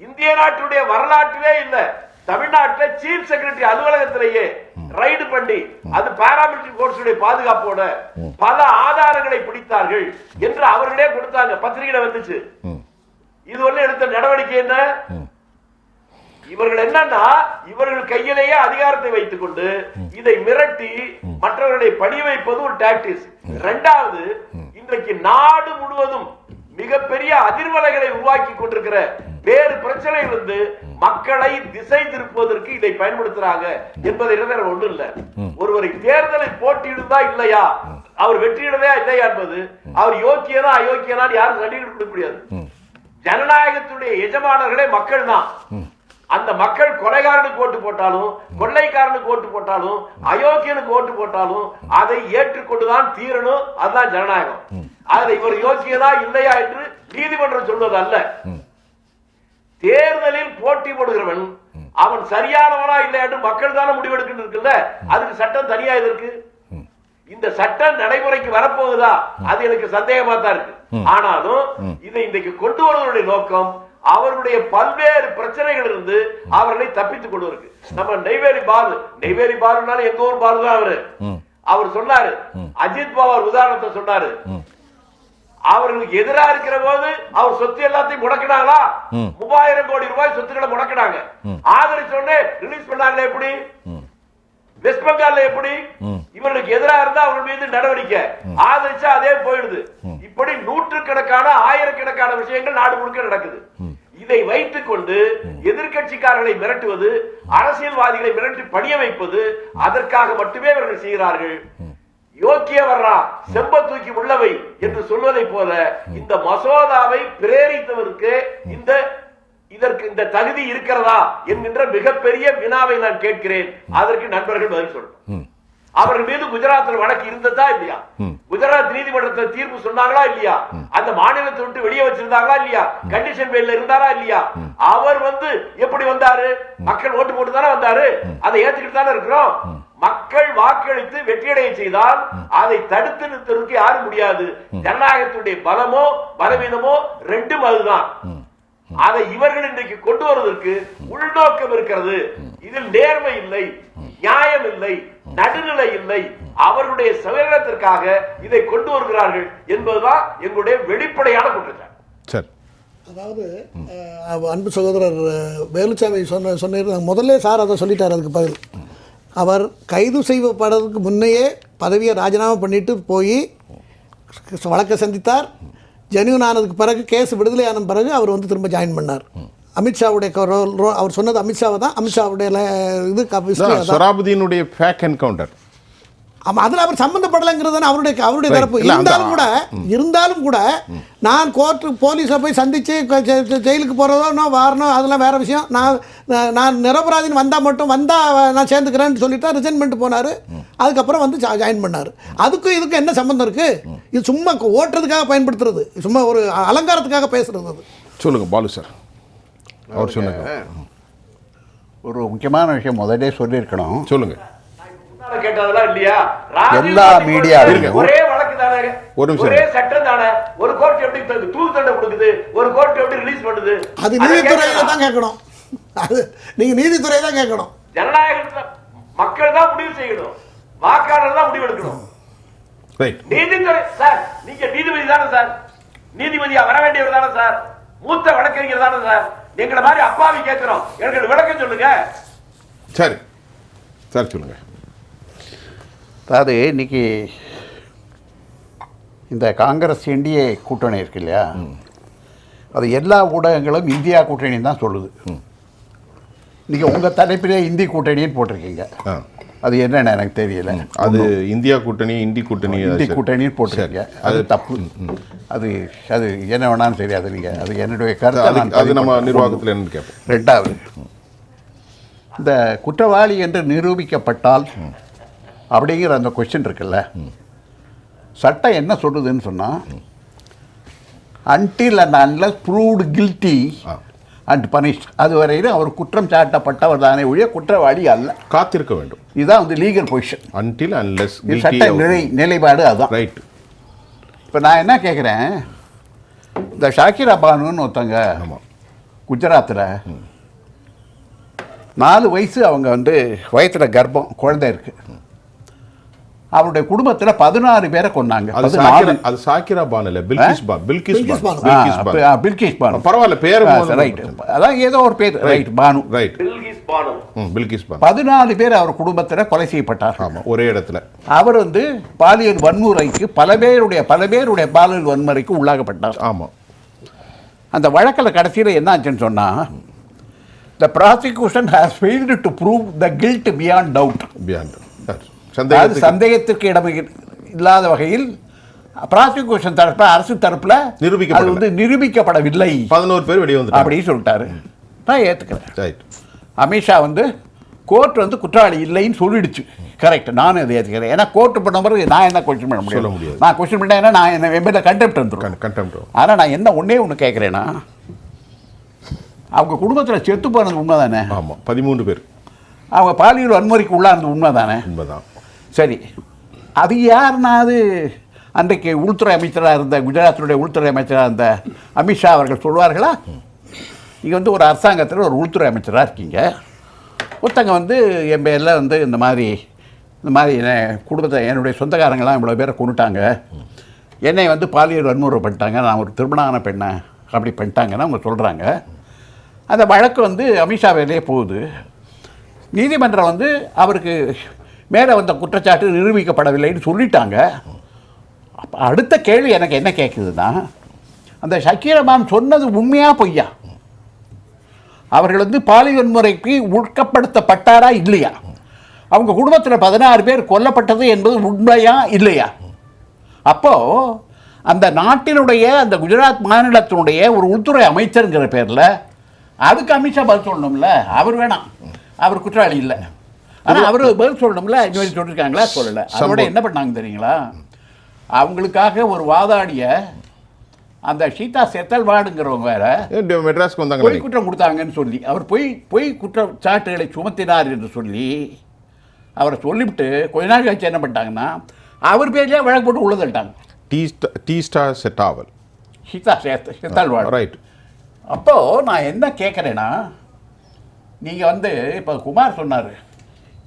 இந்திய நாட்டுடைய வரலாற்றிலே இல்ல. தமிழ்நாட்டில் சீஃப் செக்ரட்டரி அலுவலகத்திலேயே ரைடு பண்ணி அது பாராமிலிட்டரி போர்ஸுடைய பாதுகாப்போட பல ஆதாரங்களை பிடித்தார்கள் என்று அவர்களே கொடுத்தாங்க. பத்திரிகையில வந்துச்சு. இது ஒண்ணு எடுத்த நடவடிக்கை என்ன? இவர்கள் என்னன்னா இவர்கள் கையிலேயே அதிகாரத்தை வைத்துக் கொண்டு இதை மிரட்டி மற்றவர்களை பணி வைப்பது ஒரு டாக்டிக்ஸ். இரண்டாவது, இன்றைக்கு நாடு முழுவதும் மிகப்பெரிய அதிர்வலைகளை உருவாக்கி கொண்டிருக்கிற வேறு பிரச்சனையிலிருந்து மக்களை திசை திருப்புவதற்கு இதை பயன்படுத்துறாங்க என்பதை ஒன்றும் இல்ல. ஒருவரை தேர்தலில் போட்டியிடுதா இல்லையா, அவர் வெற்றியிடவே இல்லையா என்பது அவர் யோக்கியனா அயோக்கியனா யாரும் சர்டிபிகேட் கொடுக்க முடியாது. ஜனநாயகத்துடைய எஜமானர்களே மக்கள் தான். அந்த மக்கள் கொலைகாரனுக்கு ஓட்டு போட்டாலும் கொள்ளைக்காரனுக்கு ஓட்டு போட்டாலும் அயோக்கியனுக்கு ஓட்டு போட்டாலும் அதை ஏற்றுக்கொண்டுதான் தீரணும். அதுதான் ஜனநாயகம். அதை இவர் யோக்கியதா இல்லையா என்று நீதிமன்றம் சொல்வது அல்ல. தேர்தலில் போட்டி போடுகிறவன் அவன் சரியானவனா இல்லையா என்று மக்கள் தானே முடிவெடுக்கின்றன. அதுக்கு சட்டம் தனியா இருக்கு. இந்த சட்டம் நடைமுறைக்கு வரப்போகுதா அது எனக்கு சந்தேகமா தான் இருக்கு. ஆனாலும் இதை இன்றைக்கு கொண்டு வருவதனுடைய நோக்கம் அவருடைய பல்வேறு பிரச்சனைகள் இருந்து அவர்களை தப்பித்துக் கொள்வதற்கு. நம்ம நெய்வேலி பாலுனாலும் எங்க ஊர் பாலு தான் அவரு. அவர் சொன்னாரு, அஜித் பவார் உதாரணத்தை சொன்னாரு. அவர்களுக்கு எதிராக இருக்கிற போது அவர் சொத்து எல்லாத்தையும் முடக்கினாங்களா? 3000 கோடி ரூபாய் சொத்துக்களை முடக்கினாங்க. ஆதரிச்ச உடனே ரிலீஸ் பண்ணாங்களே எப்படி? வெஸ்ட் பெங்கால்ல எப்படி? இவர்களுக்கு எதிராக இருந்தா அவர்கள் மீது நடவடிக்கை, ஆதரிச்சா அதே போயிடுது. இப்படி நூற்றுக்கணக்கான ஆயிரக்கணக்கான விஷயங்கள் நாடு முழுக்க நடக்குது. இதை வைத்துக் கொண்டு எதிர்கட்சிக்காரர்களை மிரட்டுவது, அரசியல்வாதிகளை மிரட்டி பணிய வைப்பது, அதற்காக மட்டுமே இவர்கள் செய்கிறார்கள். யோக்கிய வர்றா செம்ப தூக்கி உள்ளவை என்று சொல்வதை போல இந்த மசோதாவை பிரேரித்தவருக்கு இதற்கு இந்த தகுதி இருக்கிறதா என்கின்ற மிகப்பெரிய வினாவை நான் கேட்கிறேன். அதற்கு நண்பர்கள் பதில் சொல்லணும். அவர்கள் மீது குஜராத்தில் வழக்கு இருந்ததா இல்லையா? குஜராத் நீதிமன்றத்தில் தீர்ப்பு சொன்னாங்களா இல்லையா? அந்த மாநிலத்தை விட்டு வெளியே வச்சிருந்தாங்களா இல்லையா? கண்டிஷன் பேர்ல இருந்தாரா இல்லையா? அவர் எப்படி வந்தாரு? மக்கள் ஓட்டு போட்டு தானே வந்தாரு. அதை ஏத்துக்கிட்டு தானே இருக்கிறோம். மக்கள் வாக்களித்து வெற்றியடைய செய்தால் அதை தடுத்து நிறுத்துவதற்கு யாரும் முடியாது. ஜனநாயகத்துடைய பலமோ பலவீனமோ ரெண்டும் அதுதான். அதை இவர்கள் இன்றைக்கு கொண்டு வருவதற்கு உள்நோக்கம் இருக்கிறது. இதில் நேர்மை இல்லை, நியாயம் இல்லை, நடுநிலை இல்லை. அவர்களுடைய சுயநலத்திற்காக இதை கொண்டு வருகிறார்கள் என்பதுதான் எங்களுடைய வெளிப்படையான குற்றச்சாட்டு. அதாவது அன்பு சகோதரர் வேலுச்சாமி சொன்ன முதல்ல சார் அதை சொல்லிட்டார். அதுக்கு பதில் அவர் கைது செய்யப்படுறதுக்கு முன்னையே பதவியை ராஜினாமா பண்ணிட்டு போய் வழக்கை சந்தித்தார். ஜென்யூன் ஆனதுக்கு பிறகு கேஸ் விடுதலை ஆன பிறகு அவர் திரும்ப ஜாயின் பண்ணார். அமித்ஷாவுடைய அவர் சொன்னது அமித்ஷாவை தான். அமித்ஷாவுடைய இது சொராபுதீனுடைய ஃபேக் என்கவுண்டர். ஆமாம், அதில் அவர் சம்மந்தப்படலைங்கிறது தானே அவருடைய தரப்பு. இருந்தாலும் கூட நான் போலீஸை போய் சந்தித்து ஜெயிலுக்கு போகிறதோ நான் வரணும், அதெல்லாம் வேறு விஷயம். நான் நிரபராதின்னு வந்தால் நான் சேர்ந்துக்கிறேன்னு சொல்லிட்டு ரிசைன் பண்ணிட்டு போனார். அதுக்கப்புறம் ஜாயின் பண்ணார். அதுக்கும் இதுக்கும் என்ன சம்மந்தம் இருக்குது? இது சும்மா ஓட்டுறதுக்காக பயன்படுத்துறது, சும்மா ஒரு அலங்காரத்துக்காக பேசுகிறது. அது சொல்லுங்கள் பாலு சார். அவர் சொன்னாங்க ஒரு முக்கியமான விஷயம் முதலே சொல்லியிருக்கணும். சொல்லுங்கள். கேட்டதெல்லாம் இல்லையா? எல்லா மீடியாவிலும் ஒரே வழக்கு தானே, ஒரே சட்டம் தானே. ஒரு கோர்ட் எப்படி தூக்கு தண்டனை கொடுக்குது, ஒரு கோர்ட் எப்படி ரிலீஸ் பண்ணுது? அது நீதித்துறையில தான் கேட்கணும். அது நீங்க நீதித்துறை தான் கேட்கணும். ஜனநாயகத்துல மக்கள் தான் முடிவு செய்யணும், வாக்காளர் தான் முடிவு எடுக்கணும். நீதித்துறை சார், நீங்க நீதிபதி தானே சார், நீதிபதியா வர வேண்டியவர் தானே சார், மூத்த வழக்கறிஞர் தானே சார். எங்களை மாதிரி அப்பாவி கேட்கிறோம், எனக்கு விளக்கம் சொல்லுங்க. சரி சார் சொல்லுங்க. அதாவது இன்னைக்கு இந்த காங்கிரஸ் என்டிஏ கூட்டணி இருக்கு இல்லையா, அது எல்லா ஊடகங்களும் இந்தியா கூட்டணின்னு தான் சொல்லுது. நீங்கள் உங்கள் தலைப்பிலே இந்தி கூட்டணின்னு போட்டிருக்கீங்க. அது என்னன்னு எனக்கு தெரியல. அது இந்தியா கூட்டணி, இந்தி கூட்டணி, இந்தி கூட்டணின்னு போட்டிருக்கீங்க. அது தப்பு. அது அது என்ன வேணாலும் சரி, அது நீங்கள் அது என்னுடைய கருத்து. அது நம்ம நிர்வாகத்தில் என்னன்னு கேட்போம். ரெண்டாவது, இந்த குற்றவாளி என்று நிரூபிக்கப்பட்டால் அப்படிங்கிற அந்த கொஸ்டின் இருக்குல்ல, சட்டம் என்ன சொல்லுதுன்னு சொன்னால், until and unless proved guilty and punished, அது வரையிலும் அவர் குற்றம் சாட்டப்பட்டவர் தானே ஒழிய குற்றவாளி அல்ல. காத்திருக்க வேண்டும். இதுதான் வந்து லீகல் பொசிஷன். until unless சட்ட நிலைப்பாடு அதுதான். ரைட். இப்போ நான் என்ன கேட்குறேன், இந்த ஷாக்கிரா பானுன்னு ஒருத்தங்க குஜராத்தில் 4 வயசு அவங்க வந்து வயத்தில் கர்ப்பம் குழந்தை இருக்குது. அவருடைய குடும்பத்தில் 16 பேரை கொண்டாங்க. அது ஷாக்கிரா பானு இல்ல, பில்கிஸ் பானு. பரவாயில்ல, பேர் ரைட், அதான் ஏதோ ஒரு பேர். ரைட், பானு. ரைட், பில்கிஸ் பானு. 14 பேர் அவர் குடும்பத்தில் கொலை செய்யப்பட்டார். ஆமாம், ஒரே இடத்துல. அவர் வந்து பாலியல் வன்முறைக்கு பல பேருடைய பாலியல் வன்முறைக்கு உள்ளாகப்பட்டார். ஆமாம். அந்த வழக்கில் கடைசியில் என்ன ஆச்சுன்னு சொன்னால், the prosecution has failed to prove the guilt beyond doubt. சந்தேகத்திற்கு இடம் இல்லாத வகையில் ப்ராசிக்யூஷன் தரப்பில், அரசு தரப்பில் அது வந்து நிரூபிக்கப்படவில்லை. 11 பேர் வெளியே வந்து அப்படின்னு சொல்லிட்டாரு. நான் ஏற்றுக்கிறேன். அமித்ஷா வந்து கோர்ட் வந்து குற்றவாளி இல்லைன்னு சொல்லிடுச்சு. கரெக்ட், நானும் அதை ஏற்றுக்கிறேன். ஏன்னா கோர்ட்டு பண்ண பிறகு நான் என்ன கொஸ்டின் பண்ண முடியாது. நான் கொஸ்டின் பண்ணேன்னா நான் என்ன எம்பேல கண்டெம்ட் வந்துடும். ஆனால் நான் என்ன ஒன்று கேட்குறேன்னா, அவங்க குடும்பத்தில் செத்து போனது உண்மை தானே? ஆமாம், 13 பேர். அவங்க பாலியல் வன்முறைக்கு உள்ளானது உண்மை தானே? உண்மைதான். சரி, அது யாருன்னா, அது அன்றைக்கு உள்துறை அமைச்சராக இருந்த, குஜராத்தினுடைய உள்துறை அமைச்சராக இருந்த அமித்ஷா அவர்கள் சொல்வார்களா? நீங்கள் வந்து ஒரு அரசாங்கத்தில் ஒரு உள்துறை அமைச்சராக இருக்கீங்க, ஒருத்தங்க வந்து என் பேரில் வந்து இந்த மாதிரி குடும்பத்தை, என்னுடைய சொந்தக்காரங்களாம் இவ்வளோ பேரை கொண்டுட்டாங்க, என்னை வந்து பாலியல் வன்முறை பண்ணிட்டாங்க, நான் ஒரு திருமணமான பெண்ணை அப்படி பண்ணிட்டாங்கன்னு அவங்க சொல்கிறாங்க. அந்த வழக்கு வந்து அமித்ஷா வேலையே போகுது. நீதிமன்றம் வந்து அவருக்கு மேலே வந்த குற்றச்சாட்டு நிரூபிக்கப்படவில்லைன்னு சொல்லிட்டாங்க. அப்போ அடுத்த கேள்வி எனக்கு என்ன கேட்குதுன்னா, அந்த ஷக்கீரமான் சொன்னது உண்மையா பொய்யா? அவர்கள் வந்து பாலியல் வன்முறைக்கு உட்கப்படுத்தப்பட்டாரா இல்லையா? அவங்க குடும்பத்தில் 16 பேர் கொல்லப்பட்டது என்பது உண்மையா இல்லையா? அப்போது அந்த நாட்டினுடைய, அந்த குஜராத் மாநிலத்தினுடைய ஒரு உள்துறை அமைச்சருங்கிற பேரில் அதுக்கு அமித்ஷா பதில் சொல்லணும்ல. அவர் வேணாம், அவர் குற்றவாளி இல்லை, ஆனால் அவர் பதில் சொல்லணும்ல. இனிமேல் சொல்லியிருக்காங்களா? சொல்லலை. அதோட என்ன பண்ணாங்க தெரியுங்களா? அவங்களுக்காக ஒரு வாதாடிய அந்த சீதா செத்தல்வாடுங்கிறவங்க வேற மெட்ராஸ்க்கு வந்தாங்க, பொய் குற்றம் கொடுத்தாங்கன்னு சொல்லி அவர் பொய் குற்றச்சாட்டுகளை சுமத்தினார் என்று சொல்லி அவரை சொல்லிவிட்டு கொஞ்ச நாள் கழிச்சு என்ன பண்ணிட்டாங்கன்னா, அவர் பேர்லேயே வழக்கு போட்டு உள்ள தள்ளிட்டாங்க. டீஸ்டா செட்டாவல், சீதா செத்தல்வாடு. ரைட். அப்போது நான் என்ன கேட்குறேன்னா, நீங்கள் வந்து இப்போ குமார் சொன்னார்,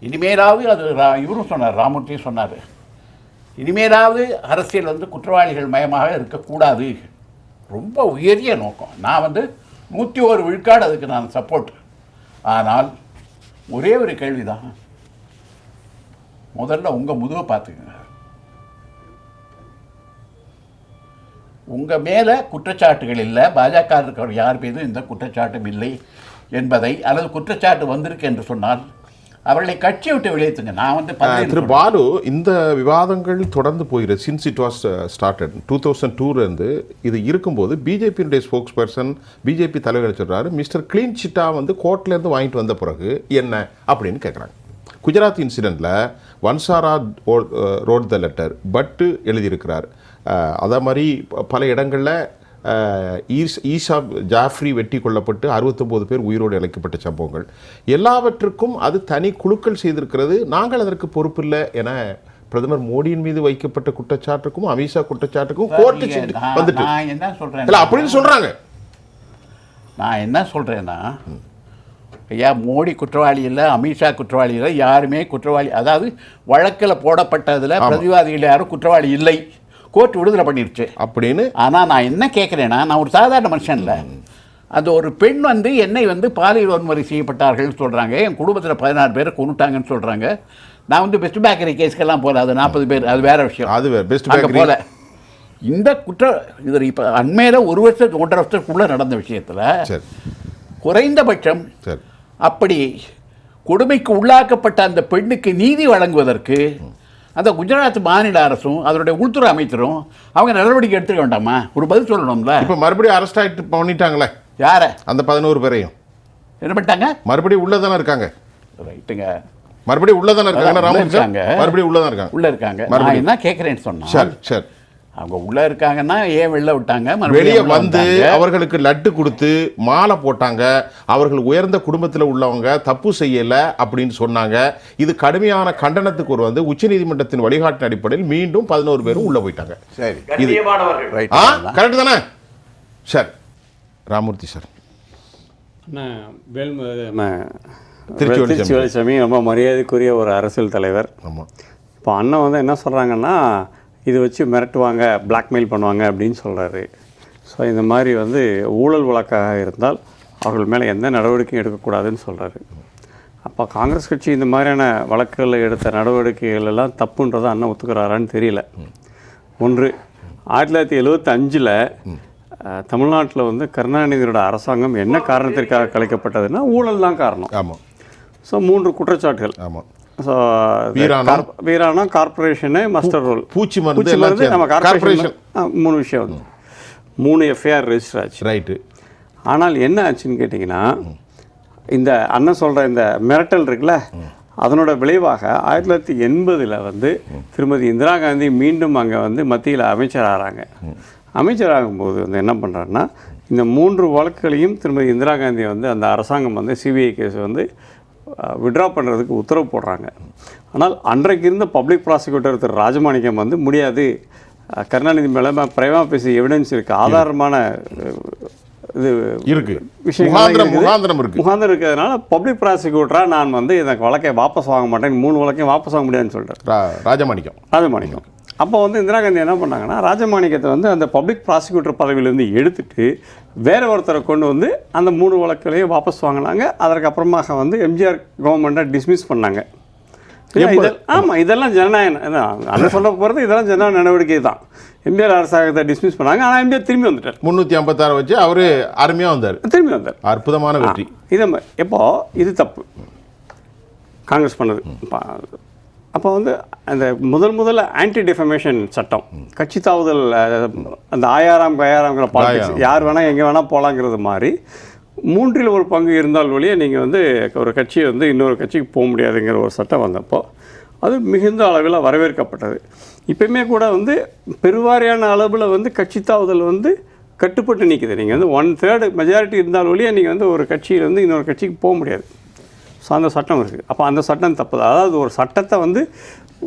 இனிமேலாவது அது இவரும் சொன்னார், ராமூர்த்தியும் சொன்னார், இனிமேலாவது அரசியல் வந்து குற்றவாளிகள் மயமாக இருக்கக்கூடாது. ரொம்ப உயரிய நோக்கம். நான் வந்து 101 விழுக்காடு அதுக்கு நான் சப்போர்ட். ஆனால் ஒரே ஒரு கேள்வி தான், முதல்ல உங்கள் முதுவை பார்த்துக்குங்க. உங்கள் மேலே குற்றச்சாட்டுகள் இல்லை, பாஜக இருக்கிற யார் மீதும் இந்த குற்றச்சாட்டும் இல்லை என்பதை, அல்லது குற்றச்சாட்டு வந்திருக்கு என்று சொன்னால் அவர்களை கட்சியை விட்டு வெளியேற்றுங்க. நான் வந்து திரு பாலு, இந்த விவாதங்கள் தொடர்ந்து போகிறது. சின்ஸ் இட் வாஸ் ஸ்டார்டட் 2002 இது இருக்கும்போது பிஜேபியினுடைய ஸ்போக்ஸ் பர்சன், பிஜேபி தலைவர் சொல்கிறாரு, மிஸ்டர் கிளீன் சிட்டா வந்து கோர்ட்லேருந்து வாங்கிட்டு வந்த பிறகு என்ன அப்படின்னு கேட்குறாங்க. குஜராத் இன்சிடெண்ட்டில் வன்சாரா ரோட் த லெட்டர் பட்டு எழுதியிருக்கிறார். அதே மாதிரி பல இடங்களில் ஈஷா ஜாஃப்ரி வெட்டி கொல்லப்பட்டு 69 பேர் உயிரோடு இழைக்கப்பட்ட சம்பவங்கள் எல்லாவற்றுக்கும் அது தனி குழுக்கள் செய்திருக்கிறது. நாங்கள் அதற்கு பொறுப்பில்லை என பிரதமர் மோடியின் மீது வைக்கப்பட்ட குற்றச்சாட்டுக்கும் அமித்ஷா குற்றச்சாட்டுக்கும் கோர்ட்டு வந்துட்டு நான் என்ன சொல்கிறேன் இல்லை அப்படின்னு சொல்கிறாங்க. நான் என்ன சொல்கிறேன்னா, ஐயா மோடி குற்றவாளி இல்லை, அமித்ஷா குற்றவாளி இல்லை, யாருமே குற்றவாளி, அதாவது வழக்கில் போடப்பட்டதில் பிரதிவாதிகள் யாரும் குற்றவாளி இல்லை, கோர்ட் விடுதலை பண்ணிருச்சு அப்படின்னு. ஆனால் நான் என்ன கேட்குறேன்னா, நான் ஒரு சாதாரண மனுஷன் இல்லை, அந்த ஒரு பெண் வந்து என்னை வந்து பாலியல் வன்முறை செய்யப்பட்டார்கள்னு சொல்கிறாங்க, என் குடும்பத்தில் 16 பேரை கொண்டுட்டாங்கன்னு சொல்கிறாங்க. நான் வந்து பெஸ்ட் பேக்கரி கேஸ்க்கெல்லாம் போகல, அது 40 பேர், அது வேற விஷயம். அது பெஸ்ட் அங்கே போல இந்த இது இப்போ அண்மையில் 1 வருஷத்துக்கு 1.5 வருஷத்துக்குள்ளே நடந்த விஷயத்தில் சரி குறைந்தபட்சம் சரி அப்படி கொடுமைக்கு உள்ளாக்கப்பட்ட அந்த பெண்ணுக்கு நீதி வழங்குவதற்கு அந்த குஜராத் மாநில அரசும் அதனுடைய உள்துறை அமைச்சரும் அவங்க நடவடிக்கை எடுத்துக்க வேண்டாமா? ஒரு பதில் சொல்லணும்ல. இப்போ மறுபடியும் அரெஸ்ட் ஆகிட்டு பண்ணிட்டாங்களே யார? அந்த 11 பேரையும் என்ன பண்ணிட்டாங்க? மறுபடியும் உள்ள தானே இருக்காங்க. ரைட்டுங்க, மறுபடியும் உள்ள தானே இருக்காங்க. உள்ள இருக்காங்க. மறுபடியும் உள்ள தான் இருக்காங்க. உள்ள இருக்காங்க. நான் மறுபடியும் என்ன கேட்குறேன்னு சொன்னேன். சரி சரி. அவங்க உள்ள இருக்காங்கன்னா ஏன் வெளில விட்டாங்க? வெளியே வந்து அவர்களுக்கு லட்டு கொடுத்து மாலை போட்டாங்க. அவர்கள் உயர்ந்த குடும்பத்தில் உள்ளவங்க தப்பு செய்யல அப்படின்னு சொன்னாங்க. இது கடுமையான கண்டனத்துக்கு ஒரு வந்து உச்சநீதிமன்றத்தின் வழிகாட்டின் அடிப்படையில் மீண்டும் 11 பேரும் உள்ள போயிட்டாங்க. சரி, கண்ணியமானவர்கள். கரெக்ட் தானே? சரி ராமூர்த்தி சார். திருச்சி வேலுசாமி ரொம்ப மரியாதைக்குரிய ஒரு அரசியல் தலைவர். ஆமாம். இப்போ அண்ணன் வந்து என்ன சொல்கிறாங்கன்னா, இது வச்சு மிரட்டுவாங்க, பிளாக்மெயில் பண்ணுவாங்க அப்படின்னு சொல்கிறாரு. ஸோ இந்த மாதிரி வந்து ஊழல் வழக்காக இருந்தால் அவர்கள் மேலே எந்த நடவடிக்கையும் எடுக்கக்கூடாதுன்னு சொல்கிறாரு. அப்போ காங்கிரஸ் கட்சி இந்த மாதிரியான வழக்குகளில் எடுத்த நடவடிக்கைகள் எல்லாம் தப்புன்றதை அண்ணன் ஒத்துக்கிறாரான்னு தெரியல. ஒன்று, 1975 தமிழ்நாட்டில் வந்து கருணாநிதியோட அரசாங்கம் என்ன காரணத்திற்காக கலைக்கப்பட்டதுன்னா ஊழல் தான் காரணம். ஆமாம். ஸோ 3 குற்றச்சாட்டுகள். ஆமாம். So Veeranam, corporation, muster roll, பூச்சி மருந்து நம்ம கார்பரேஷன் 3 விஷயம் வந்து 3 எஃப்ஐஆர் ரெஜிஸ்டர் ஆச்சு. ரைட்டு. ஆனால் என்ன ஆச்சுன்னு கேட்டிங்கன்னா, இந்த அண்ணன் சொல்கிற இந்த மிரட்டல் இருக்குல்ல, அதனோட விளைவாக 1980 வந்து திருமதி இந்திரா காந்தி மீண்டும் அங்கே வந்து மத்தியில் அமைச்சர் ஆகிறாங்க. அமைச்சராகும்போது வந்து என்ன பண்ணுறாருன்னா, இந்த 3 வழக்குகளையும் திருமதி இந்திரா காந்தி வந்து அந்த அரசாங்கம் வந்து சிபிஐ கேஸ் வந்து விட்ரா பண்ணுறதுக்கு உத்தரவு போடுறாங்க. ஆனால் அன்றைக்கு இருந்த பப்ளிக் ப்ராசிக்யூட்டர் திரு ராஜமாணிக்கம் வந்து முடியாது, கருணாநிதி மேலே பிரைமா பேசி எவிடன்ஸ் இருக்குது, ஆதாரமான இது இருக்குது, விஷயங்கள் முகாந்திரம் இருக்கிறதுனால பப்ளிக் ப்ராசிக்யூட்டராக நான் வந்து இந்த வழக்கை வாபஸ் வாங்க மாட்டேன், 3 வழக்கையும் வாபஸ் வாங்க முடியாதுன்னு சொல்கிறேன் ராஜமாணிக்கம். அப்போ வந்து இந்திரா காந்தி என்ன பண்ணாங்கன்னா, ராஜமாணிக்கத்தை வந்து அந்த பப்ளிக் ப்ராசிக்யூட்டர் பதவியிலேருந்து எடுத்துட்டு வேற ஒருத்தரை கொண்டு வந்து அந்த 3 வழக்குகளையும் வாபஸ் வாங்கினாங்க. அதற்கப்புறமாக வந்து எம்ஜிஆர் கவர்மெண்ட்டை டிஸ்மிஸ் பண்ணாங்க. ஆமாம், இதெல்லாம் ஜனநாயகம். அதை சொல்ல போகிறது இதெல்லாம் ஜனநாயக நடவடிக்கை தான். எம்ஜிஆர் அரசாங்கத்தை டிஸ்மிஸ் பண்ணாங்க. ஆனால் எம்ஜிஆர் திரும்பி வந்துட்டார். 356 வச்சு அவர் அருமையாக வந்தார், திரும்பி வந்தார். அற்புதமான வெற்றி. இதை எப்போ இது தப்பு காங்கிரஸ் பண்ணது. அப்போ வந்து அந்த முதல்ல ஆன்டி டிஃபமேஷன் சட்டம், கட்சி தாவுதல், அந்த ஆயாராம்ங்கிற பாலிடிக்ஸ், யார் வேணால் எங்கே வேணால் போகலாங்கிறது மாதிரி 3 ஒரு பங்கு இருந்தால் வழியே நீங்கள் வந்து ஒரு கட்சியை வந்து இன்னொரு கட்சிக்கு போக முடியாதுங்கிற ஒரு சட்டம் வந்தப்போ அது மிகுந்த அளவில் வரவேற்கப்பட்டது. இப்போயுமே கூட வந்து பெருவாரியான அளவில் வந்து கட்சி தாவுதல் வந்து கட்டுப்பட்டு நிற்குது. நீங்கள் வந்து 1/3 மெஜாரிட்டி இருந்தால் வழியே நீங்கள் வந்து ஒரு கட்சியிலேருந்து இன்னொரு கட்சிக்கு போக முடியாது. ஸோ அந்த சட்டம் இருக்குது. அப்போ அந்த சட்டம் தப்பு. அதாவது ஒரு சட்டத்தை வந்து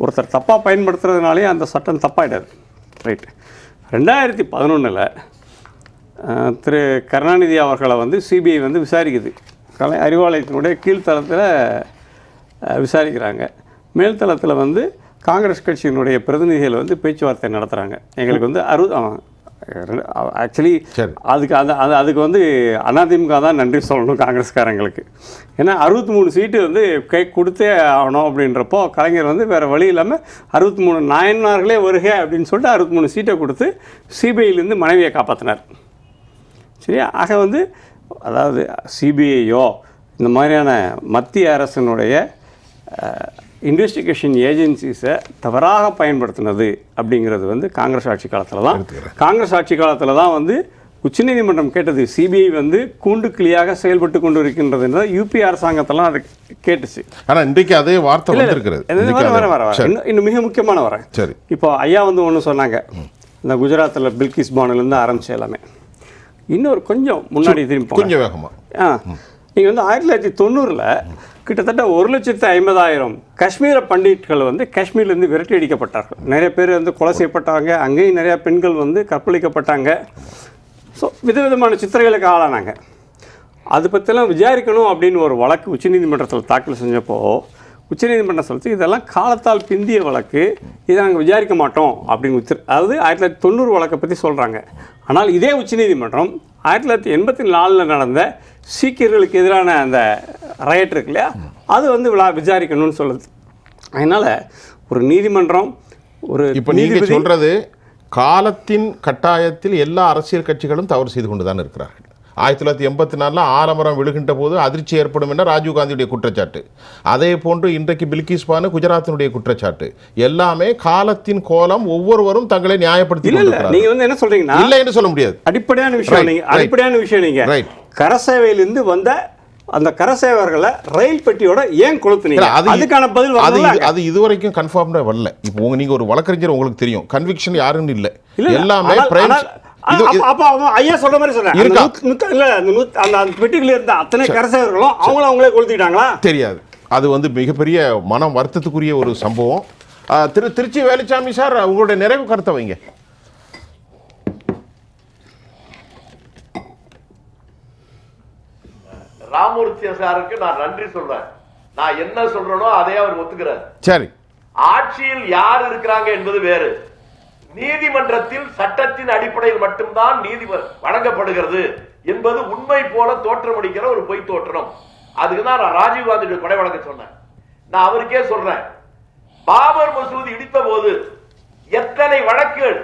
ஒருத்தர் தப்பாக பயன்படுத்துறதுனாலே அந்த சட்டம் தப்பாயிடாது. ரைட்டு. 2011 திரு கருணாநிதி அவர்களை வந்து சிபிஐ வந்து விசாரிக்குது. அறிவாலயத்தினுடைய கீழ்த்தளத்தில் விசாரிக்கிறாங்க. மேல்தளத்தில் வந்து காங்கிரஸ் கட்சியினுடைய பிரதிநிதிகள் வந்து பேச்சுவார்த்தை நடத்துகிறாங்க. எங்களுக்கு வந்து ஆக்சுவலி அதுக்கு வந்து அதிமுக தான் நன்றி சொல்லணும் காங்கிரஸ்காரங்களுக்கு. ஏன்னா 63 சீட்டு வந்து கொடுத்தே ஆகணும் அப்படின்றப்போ கலைஞர் வந்து வேறு வழி இல்லாமல் 63 நாயன்மார்களே வருக அப்படின்னு சொல்லிட்டு 63 சீட்டை கொடுத்து சிபிஐலேருந்து மனைவியை காப்பாற்றினார். சரியா? ஆக வந்து அதாவது சிபிஐயோ இந்த மாதிரியான மத்திய அரசினுடைய இன்வெஸ்டிகேஷன் ஏஜென்சிஸை தவறாக பயன்படுத்தினது அப்படிங்கிறது வந்து காங்கிரஸ் ஆட்சி காலத்தில் தான் வந்து உச்சநீதிமன்றம் கேட்டது. சிபிஐ வந்து கூண்டுக்கிளியாக செயல்பட்டு கொண்டு இருக்கின்றது யூபி அரசாங்கத்தெல்லாம் அதை கேட்டுச்சு. ஆனால் இன்றைக்கு அதே வார்த்தை வர இன்னும் மிக முக்கியமான வரேன். சரி, இப்போ ஐயா வந்து ஒன்று சொன்னாங்க, இந்த குஜராத்தில் பில்கிஸ் பானுலேருந்து ஆரம்பிச்சு எல்லாமே. இன்னொரு கொஞ்சம் முன்னாடி திரும்பி கொஞ்சம் வேகமாக நீங்கள் வந்து 1990 கிட்டத்தட்ட 1,50,000 காஷ்மீர பண்டிட்கள் வந்து காஷ்மீர்லேருந்து விரட்டி அடிக்கப்பட்டார்கள். நிறைய பேர் வந்து கொலை செய்யப்பட்டாங்க. அங்கேயும் நிறையா பெண்கள் வந்து கற்பழிக்கப்பட்டாங்க. ஸோ விதவிதமான சித்திரைகளுக்கு ஆளானாங்க. அது பற்றிலாம் விசாரிக்கணும் அப்படின்னு ஒரு வழக்கு உச்சநீதிமன்றத்தில் தாக்கல் செஞ்சப்போ உச்சநீதிமன்றம் சொல்லிச்சு, இதெல்லாம் காலத்தால் பிந்திய வழக்கு, இதை நாங்கள் விசாரிக்க மாட்டோம் அப்படின்னு அதாவது 1990 வழக்கை பற்றி சொல்கிறாங்க. ஆனால் இதே உச்சநீதிமன்றம் 1984 நடந்த சீக்கியர்களுக்கு எதிரான அந்த ரயட் இருக்கு இல்லையா, அது வந்து விசாரிக்கணும்னு சொல்லுது. அதனால் ஒரு நீதிமன்றம், ஒரு இப்போ நீங்கள் சொல்கிறது காலத்தின் கட்டாயத்தில் எல்லா அரசியல் கட்சிகளும் தவறு செய்து கொண்டு தான் இருக்கிறார்கள். 1984 ஆலமரம் விழுகின்ற போது அதிர்ச்சி ஏற்படும் என்ற ராஜீவ்காந்தியுடைய குற்றச்சாட்டு, அதே போன்று இன்றைக்கு பில்கிஸ் பானு குஜராத்தினுடைய குற்றச்சாட்டு, எல்லாமே காலத்தின் கோலம். ஒவ்வொருவரும் தங்களை நியாயப்படுத்தி நீங்க வந்து என்ன சொல்றீங்கன்னா இல்லை என்று சொல்ல முடியாது. அடிப்படையான விஷயம் நீங்க கரசேவையிலிருந்து வந்த அந்த கரசேவர்களை ரயில் பெட்டியோட ஏன் கொளுத்துனீங்க? அதுக்கான பதில் அது இதுவரைக்கும் கன்ஃபார்ம்டா வரல. இப்போ நீங்க ஒரு வழக்கறிஞர், உங்களுக்கு தெரியும் கன்விக்ஷன் யாருன்னு இல்லை, எல்லாமே ஐயா சொல்ற மாதிரி சொல்றேன். அந்த பெட்டிகள் இருந்த அத்தனை கரசேவர்களும் அவங்களே கொளுத்திட்டாங்களா தெரியாது. அது வந்து மிகப்பெரிய மனம் வருத்தத்துக்குரிய ஒரு சம்பவம். திருச்சி வேலுச்சாமி சார், உங்களுடைய நிறைவு கருத்தை வைங்க. ராமூர்த்தி சாருக்கு நான் நன்றி சொல்றேன். நான் என்ன சொல்றேனோ அதே அவர் ஒத்துக்கிறார். சரி, ஆட்சியில் யார் இருக்கிறாங்க என்பது வேறு. நீதிமன்றத்தில் சட்டத்தின் அடிப்படையில் மட்டும்தான் நீதி வழங்கப்படுகிறது என்பது உண்மை போல தோற்றமளிக்கிற ஒரு பொய் தோற்றம். அதுக்குதான் நான் ராஜீவ்காந்தியுடைய கொலை வழக்க சொன்னேன். நான் அவருக்கே சொல்றேன், பாபர் மசூதி இடித்த போது எத்தனை வழக்குகள்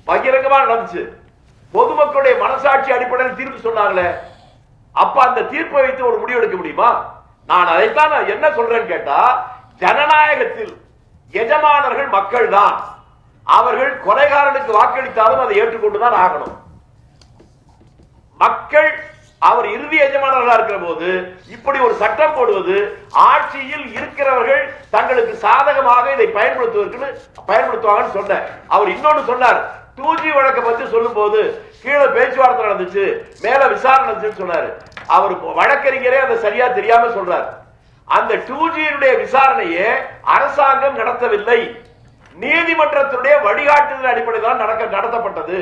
பகிரங்கமா நடந்துச்சு. பொதுமக்களுடைய மனசாட்சி அடிப்படையில் தீர்ப்பு சொன்னாங்களே, அப்ப அந்த தீர்ப்பை வைத்து ஒரு முடிவு எடுக்க முடியுமா? நான் அதைத்தான் நான் என்ன சொல்றேன்னு கேட்டா, ஜனநாயகத்தில் எஜமானர்கள் மக்கள் தான். அவர்கள் கொலைகாரனுக்கு வாக்களித்தாலும் அதை ஏற்றுக்கொண்டுதான் ஆகணும். மக்கள் அவர் இறுதி எஜமானர்களா இருக்கிற போது இப்படி ஒரு சட்டம் போடுவது, ஆட்சியில் இருக்கிறவர்கள் தங்களுக்கு சாதகமாக இதை பயன்படுத்துவாங்கன்னு சொன்னார். அவர் இன்னொன்னு சொன்னார், 2G வழக்க பத்தி சொல்லும் போது கீழே பேச்சுவார்த்தை நடந்துச்சு, மேல விசாரணை நடந்துச்சுன்னு சொன்னாரு. அவர் வழக்கறிஞரே அதை சரியா தெரியாம சொல்றார். அந்த 2G விசாரணையே அரசாங்கம் நடத்தவில்லை, நீதிமன்றத்தினுடைய வழிகாட்டுதல் அடிப்படையில் நடத்தப்பட்டது.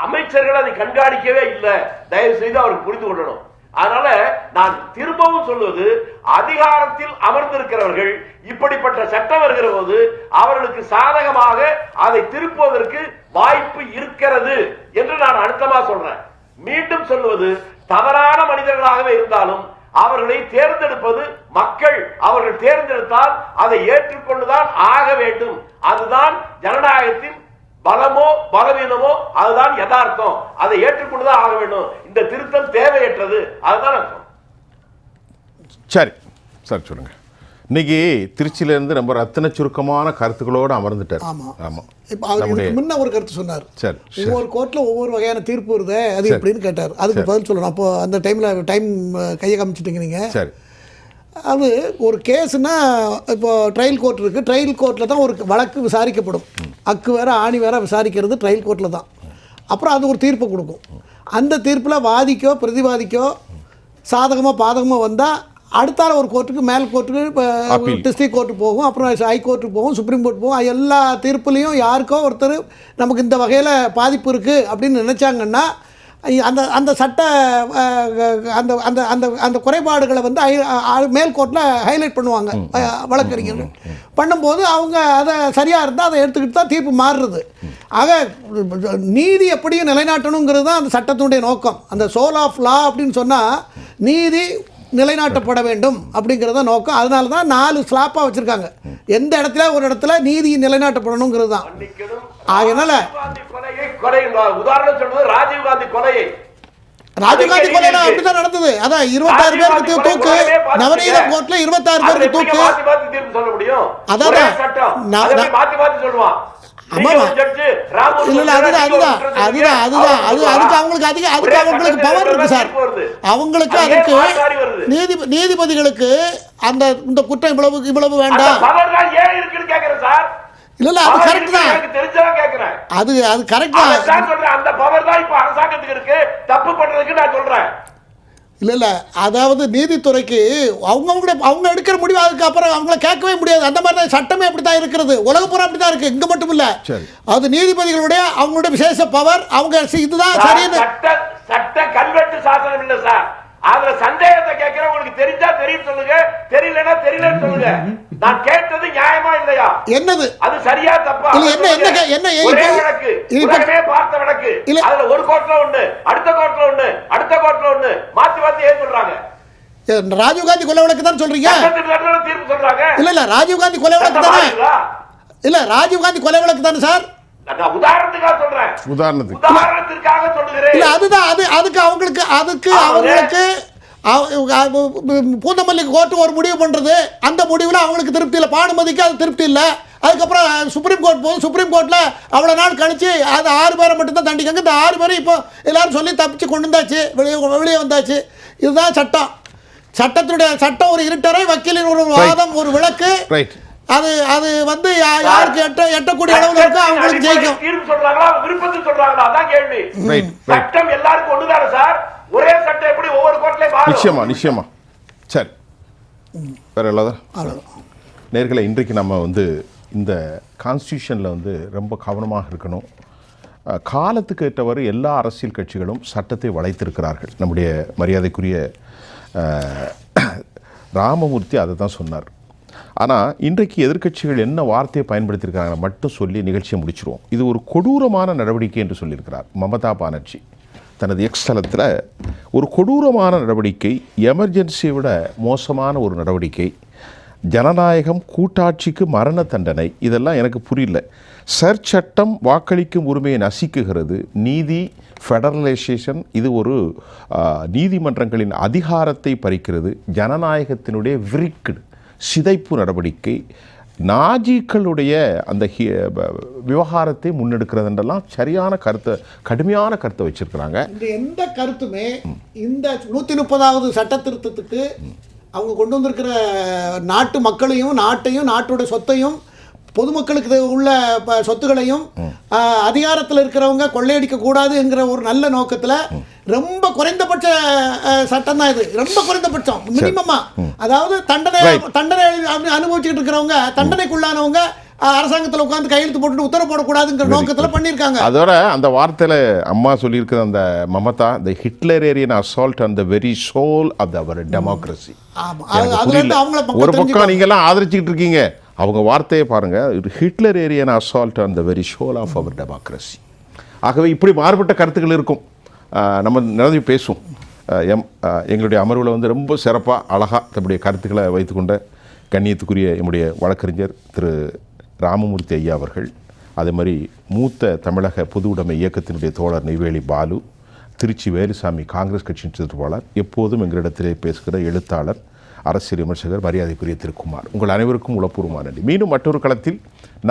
அமைச்சர்கள் அதை கண்காணிக்கவே இல்லை. தயவு செய்து அவருக்கு புரிந்து கொள்ளணும். அதனால நான் திரும்பவும் சொல்வது, அதிகாரத்தில் அமர்ந்திருக்கிறவர்கள் இப்படிப்பட்ட சட்டம் வருகிற போது அவர்களுக்கு சாதகமாக அதை திருப்புவதற்கு வாய்ப்பு இருக்கிறது என்று நான் அழுத்தமா சொல்றேன். மீண்டும் சொல்வது, தவறான மனிதர்களாகவே இருந்தாலும் அவர்களை தேர்ந்தெடுப்பது மக்கள். அவர்கள் தேர்ந்தெடுத்தால் அதை ஏற்றுக்கொண்டுதான் ஆக வேண்டும். அதுதான் ஜனநாயகத்தின் பலமோ பலவீனமோ, அதுதான் யதார்த்தம். அதை ஏற்றுக்கொண்டுதான் ஆக வேண்டும். இந்த திருத்தம் தேவையற்றது. அதுதான் அர்த்தம். சரி சார், சொல்லுங்க. இன்னைக்கு திருச்சியிலேருந்து நம்ம ரத்தின சுருக்கமான கருத்துக்களோடு அமர்ந்துட்டார். ஆமாம். இப்போ அவர் முன்ன ஒரு கருத்து சொன்னார். சரி, ஒவ்வொரு கோர்ட்டில் ஒவ்வொரு வகையான தீர்ப்பு வருது, அது எப்படின்னு கேட்டார். அதுக்கு பதில் சொல்லணும். அப்போ அந்த டைம் கையை காமிச்சிட்டிங்க நீங்கள். சரி, அது ஒரு கேஸுனால் இப்போ ட்ரையல் கோர்ட் இருக்குது. ட்ரையல் கோர்ட்டில் தான் ஒரு வழக்கு விசாரிக்கப்படும். அக்கு வேறு ஆணி வேறு விசாரிக்கிறது ட்ரையல் கோர்ட்டில் தான். அப்புறம் அது ஒரு தீர்ப்பை கொடுக்கும். அந்த தீர்ப்பில் வாதிக்கோ பிரதிவாதிக்கோ சாதகமாக பாதகமாக வந்தால் அடுத்தால ஒரு கோர்ட்டுக்கு, மேல் கோர்ட்டுக்கு, இப்போ டிஸ்ட்ரிக்ட் கோர்ட்டுக்கு போகும், அப்புறம் ஹை கோர்ட்டுக்கு போகும், சுப்ரீம் கோர்ட் போகும். எல்லா தீர்ப்புலேயும் யாருக்கோ ஒருத்தர் நமக்கு இந்த வகையில் பாதிப்பு இருக்குது அப்படின்னு நினச்சாங்கன்னா அந்த அந்த சட்ட அந்த அந்த அந்த அந்த குறைபாடுகளை வந்து மேல் கோர்ட்டில் ஹைலைட் பண்ணுவாங்க வழக்கறிஞர்கள். பண்ணும்போது அவங்க அதை சரியாக இருந்தால் அதை எடுத்துக்கிட்டு தான் தீர்ப்பு மாறுறது. ஆக நீதி எப்படியும் நிலைநாட்டணுங்கிறது தான் அந்த சட்டத்தினுடைய நோக்கம். அந்த சோல் ஆஃப் லா அப்படின்னு சொன்னால் நீதி நிலைநாட்டப்பட வேண்டும் அப்படிங்கிறத நோக்கம். அதனால தான் 4 ஸ்லாப்பாக வச்சுருக்காங்க. எந்த இடத்துல ஒரு இடத்துல நீதி நிலைநாட்டப்படணுங்கிறது தான். அதனால உதாரணம் சொல்றது ராஜீவ்காந்தி கொலையை. ராஜீவ்காந்தி கொலை அப்படிதான் நடந்தது. அதான் 26 பேருக்கு தூக்கு, நவநீத கோர்ட்ல 26 பேருக்கு தூக்கு. சொல்ல முடியும். அதான் மாத்தி மாத்தி சொல்லுவான். நீதிபதிகளுக்கு அந்த இந்த குற்றம் இவ்வளவு வேண்டாம். இல்ல அது கரெக்ட் தான். அது கரெக்ட் தான். அந்த பவர் தான் இப்ப அரசாங்கத்துக்கு இருக்கு. தப்பு பண்றதுக்கு நான் சொல்றேன். இல்லை அதாவது நீதித்துறைக்கு அவங்க எடுக்கிற முடிவு அதுக்கப்புறம் அவங்கள கேட்கவே முடியாது. அந்த மாதிரி தான் சட்டமே அப்படி தான் இருக்கிறது. உலகப்புறம் அப்படி தான் இருக்குது. இங்கே மட்டும் இல்லை. அது நீதிபதிகளுடைய அவங்களுடைய விசேஷ பவர். அவங்க இதுதான் சரியான சட்ட கல்வெட்டு சாசனம் இல்லை சார். அதுல சந்தேகத்தை கேட்கிறேன். உங்களுக்கு தெரிஞ்சா தெரியும் சொல்லுங்க, தெரியலன்னா தெரியலன்னு சொல்லுங்க. நான் கேட்டது நியாயமா இல்லையா? என்னது அது சரியா தப்பா? இல்ல, என்ன ஒரே வழக்கு, உலகமே பார்த்த வழக்கு. அதுல ஒரு கோர்ட்ல ஒண்ணு, அடுத்த கோர்ட்ல ஒண்ணு, அடுத்த கோர்ட்ல ஒண்ணு, மாத்தி மாத்தி ஏன் சொல்றாங்க? ராஜீவ்காந்தி கொலை வழக்கு தான் சொல்றீங்க? தீர்ப்பு சொல்றாங்க. இல்ல ராஜீவ்காந்தி கொலை வழக்கு தானே? இல்ல ராஜீவ்காந்தி கொலை வழக்கு தானே சார்? உதாரணத்துக்காக சொல்றேன். உதாரணத்திற்காக சொல்லுகிறேன். இல்ல அதுதான் அதுக்கு அவங்களுக்கு பூந்தமல்லிக்கு கோர்ட்டு ஒரு முடிவு பண்றது. அந்த முடிவில் அவங்களுக்கு திருப்தி இல்லை, பானுமதிக்கு அது திருப்தி இல்லை. அதுக்கப்புறம் சுப்ரீம் கோர்ட் போகுது. சுப்ரீம் கோர்ட்டில் அவ்வளோ நாள் கழிச்சு அது 6 பேரை மட்டும்தான் தண்டிக்காங்க. இந்த 6 பேரும் இப்போ எல்லாரும் சொல்லி தப்பிச்சு கொண்டு வந்தாச்சு, வெளியே வந்தாச்சு. இதுதான் சட்டம். சட்டம் ஒரு இருட்டறை, வக்கீலின் ஒரு வாதம், ஒரு விளக்கு. அது வந்து யாருக்கு எட்டக்கூடிய அளவில் இருக்கோ அவங்களுக்கு ஜெயிக்கும். தீர்ப்பு சொல்றாங்களா, விருப்பத்தில் சொல்றாங்களா? அதான் கேள்வி. சட்டம் எல்லாருக்கும் ஒண்ணுதானே சார்? ஒரே சட்டம் எப்படி ஒவ்வொரு கோர்ட்லயும் மாறும்? நிச்சயமா. சரி, வேற இல்லாத நேர்களை இன்றைக்கு நம்ம வந்து இந்த கான்ஸ்டியூஷனில் வந்து ரொம்ப கவனமாக இருக்கணும். காலத்துக்கு ஏற்றவாறு எல்லா அரசியல் கட்சிகளும் சட்டத்தை வளைத்திருக்கிறார்கள். நம்முடைய மரியாதைக்குரிய ராமமூர்த்தி அதை தான் சொன்னார். ஆனால் இன்றைக்கு எதிர்க்கட்சிகள் என்ன வார்த்தையை பயன்படுத்தியிருக்காங்க மட்டும் சொல்லி நிகழ்ச்சியை முடிச்சிருவோம். இது ஒரு கொடூரமான நடவடிக்கை என்று சொல்லியிருக்கிறார் மமதா பானர்ஜி தனது எக்ஸ்தலத்தில். ஒரு கொடூரமான நடவடிக்கை, எமர்ஜென்சியை விட மோசமான ஒரு நடவடிக்கை, ஜனநாயகம், கூட்டாட்சிக்கு மரண தண்டனை. இதெல்லாம் எனக்கு புரியல. சட்டம் வாக்களிக்கும் உரிமையை நசிக்குகிறது. நீதி, ஃபெடரலைசேஷன், இது ஒரு நீதிமன்றங்களின் அதிகாரத்தை பறிக்கிறது. ஜனநாயகத்தினுடைய விரிக்குடு சிதைப்பு நடவடிக்கை, நாஜிக்களுடைய அந்த விவகாரத்தை முன்னெடுக்கிறதுன்றெல்லாம் சரியான கருத்தை, கடுமையான கருத்தை வச்சிருக்கிறாங்க. இந்த எந்த கருத்துமே இந்த 130வது சட்ட திருத்தத்துக்கு அவங்க கொண்டு வந்திருக்கிற நாட்டு மக்களையும், நாட்டையும், நாட்டோட சொத்தையும், பொதுமக்களுக்கு உள்ள சொத்துக்களையும் அதிகாரத்தில் இருக்கிறவங்க கொள்ளையடிக்க கூடாதுங்கிற ஒரு நல்ல நோக்கத்தில் ரொம்ப குறைந்தபட்ச சட்டம் தான் இது. ரொம்ப குறைந்தபட்சம், மினிமமா. அதாவது தண்டனை அனுபவிச்சுட்டு இருக்கிறவங்க, தண்டனைக்குள்ளானவங்க அரசாங்கத்தில் உட்காந்து கையெழுத்து போட்டுட்டு உத்தரவு போடக்கூடாதுங்கிற நோக்கத்தில் பண்ணியிருக்காங்க. அதோட அந்த வார்த்தையில் அம்மா சொல்லியிருக்கிற அந்த Mamata, the Hitlerian assault on the very soul of our democracy. ஒரு பக்கம் நீங்கள்லாம் ஆதரிச்சுக்கிட்டு இருக்கீங்க, அவங்க வார்த்தையை பாருங்கள், Hitlerian assault on the very soul of our democracy. ஆகவே இப்படி மாறுபட்ட கருத்துக்கள் இருக்கும். நம்ம நிறைய பேசுவோம். எங்களுடைய அமர்வில் வந்து ரொம்ப சிறப்பாக அழகாக தன்னுடைய கருத்துக்களை வைத்துக்கொண்ட கண்ணியத்துக்குரிய என்னுடைய வழக்கறிஞர் திரு ராமமூர்த்தி ஐயா அவர்கள், அதே மாதிரி மூத்த தமிழக பொது உடைமை இயக்கத்தினுடைய தோழர் நெய்வேலி பாலு, திருச்சி வேலுசாமி காங்கிரஸ் கட்சியின் திருவாளர், எப்போதும் எங்களிடத்திலே பேசுகிற எழுத்தாளர், அரசியல் விமர்சகர் மரியாதைக்குரிய திருக்குமார், உங்கள் அனைவருக்கும் உளப்பூர்வமான நன்றி. மீண்டும் மற்றொரு களத்தில்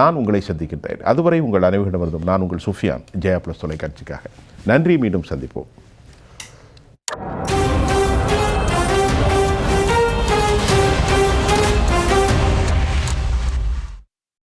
நான் உங்களை சந்திக்கின்றேன். அதுவரை உங்கள் அனைவரிடமிருந்தும் நான் உங்கள் சுஃபியான், ஜெயா பிளஸ் தொலைக்காட்சிக்காக நன்றி. மீண்டும் சந்திப்போம்.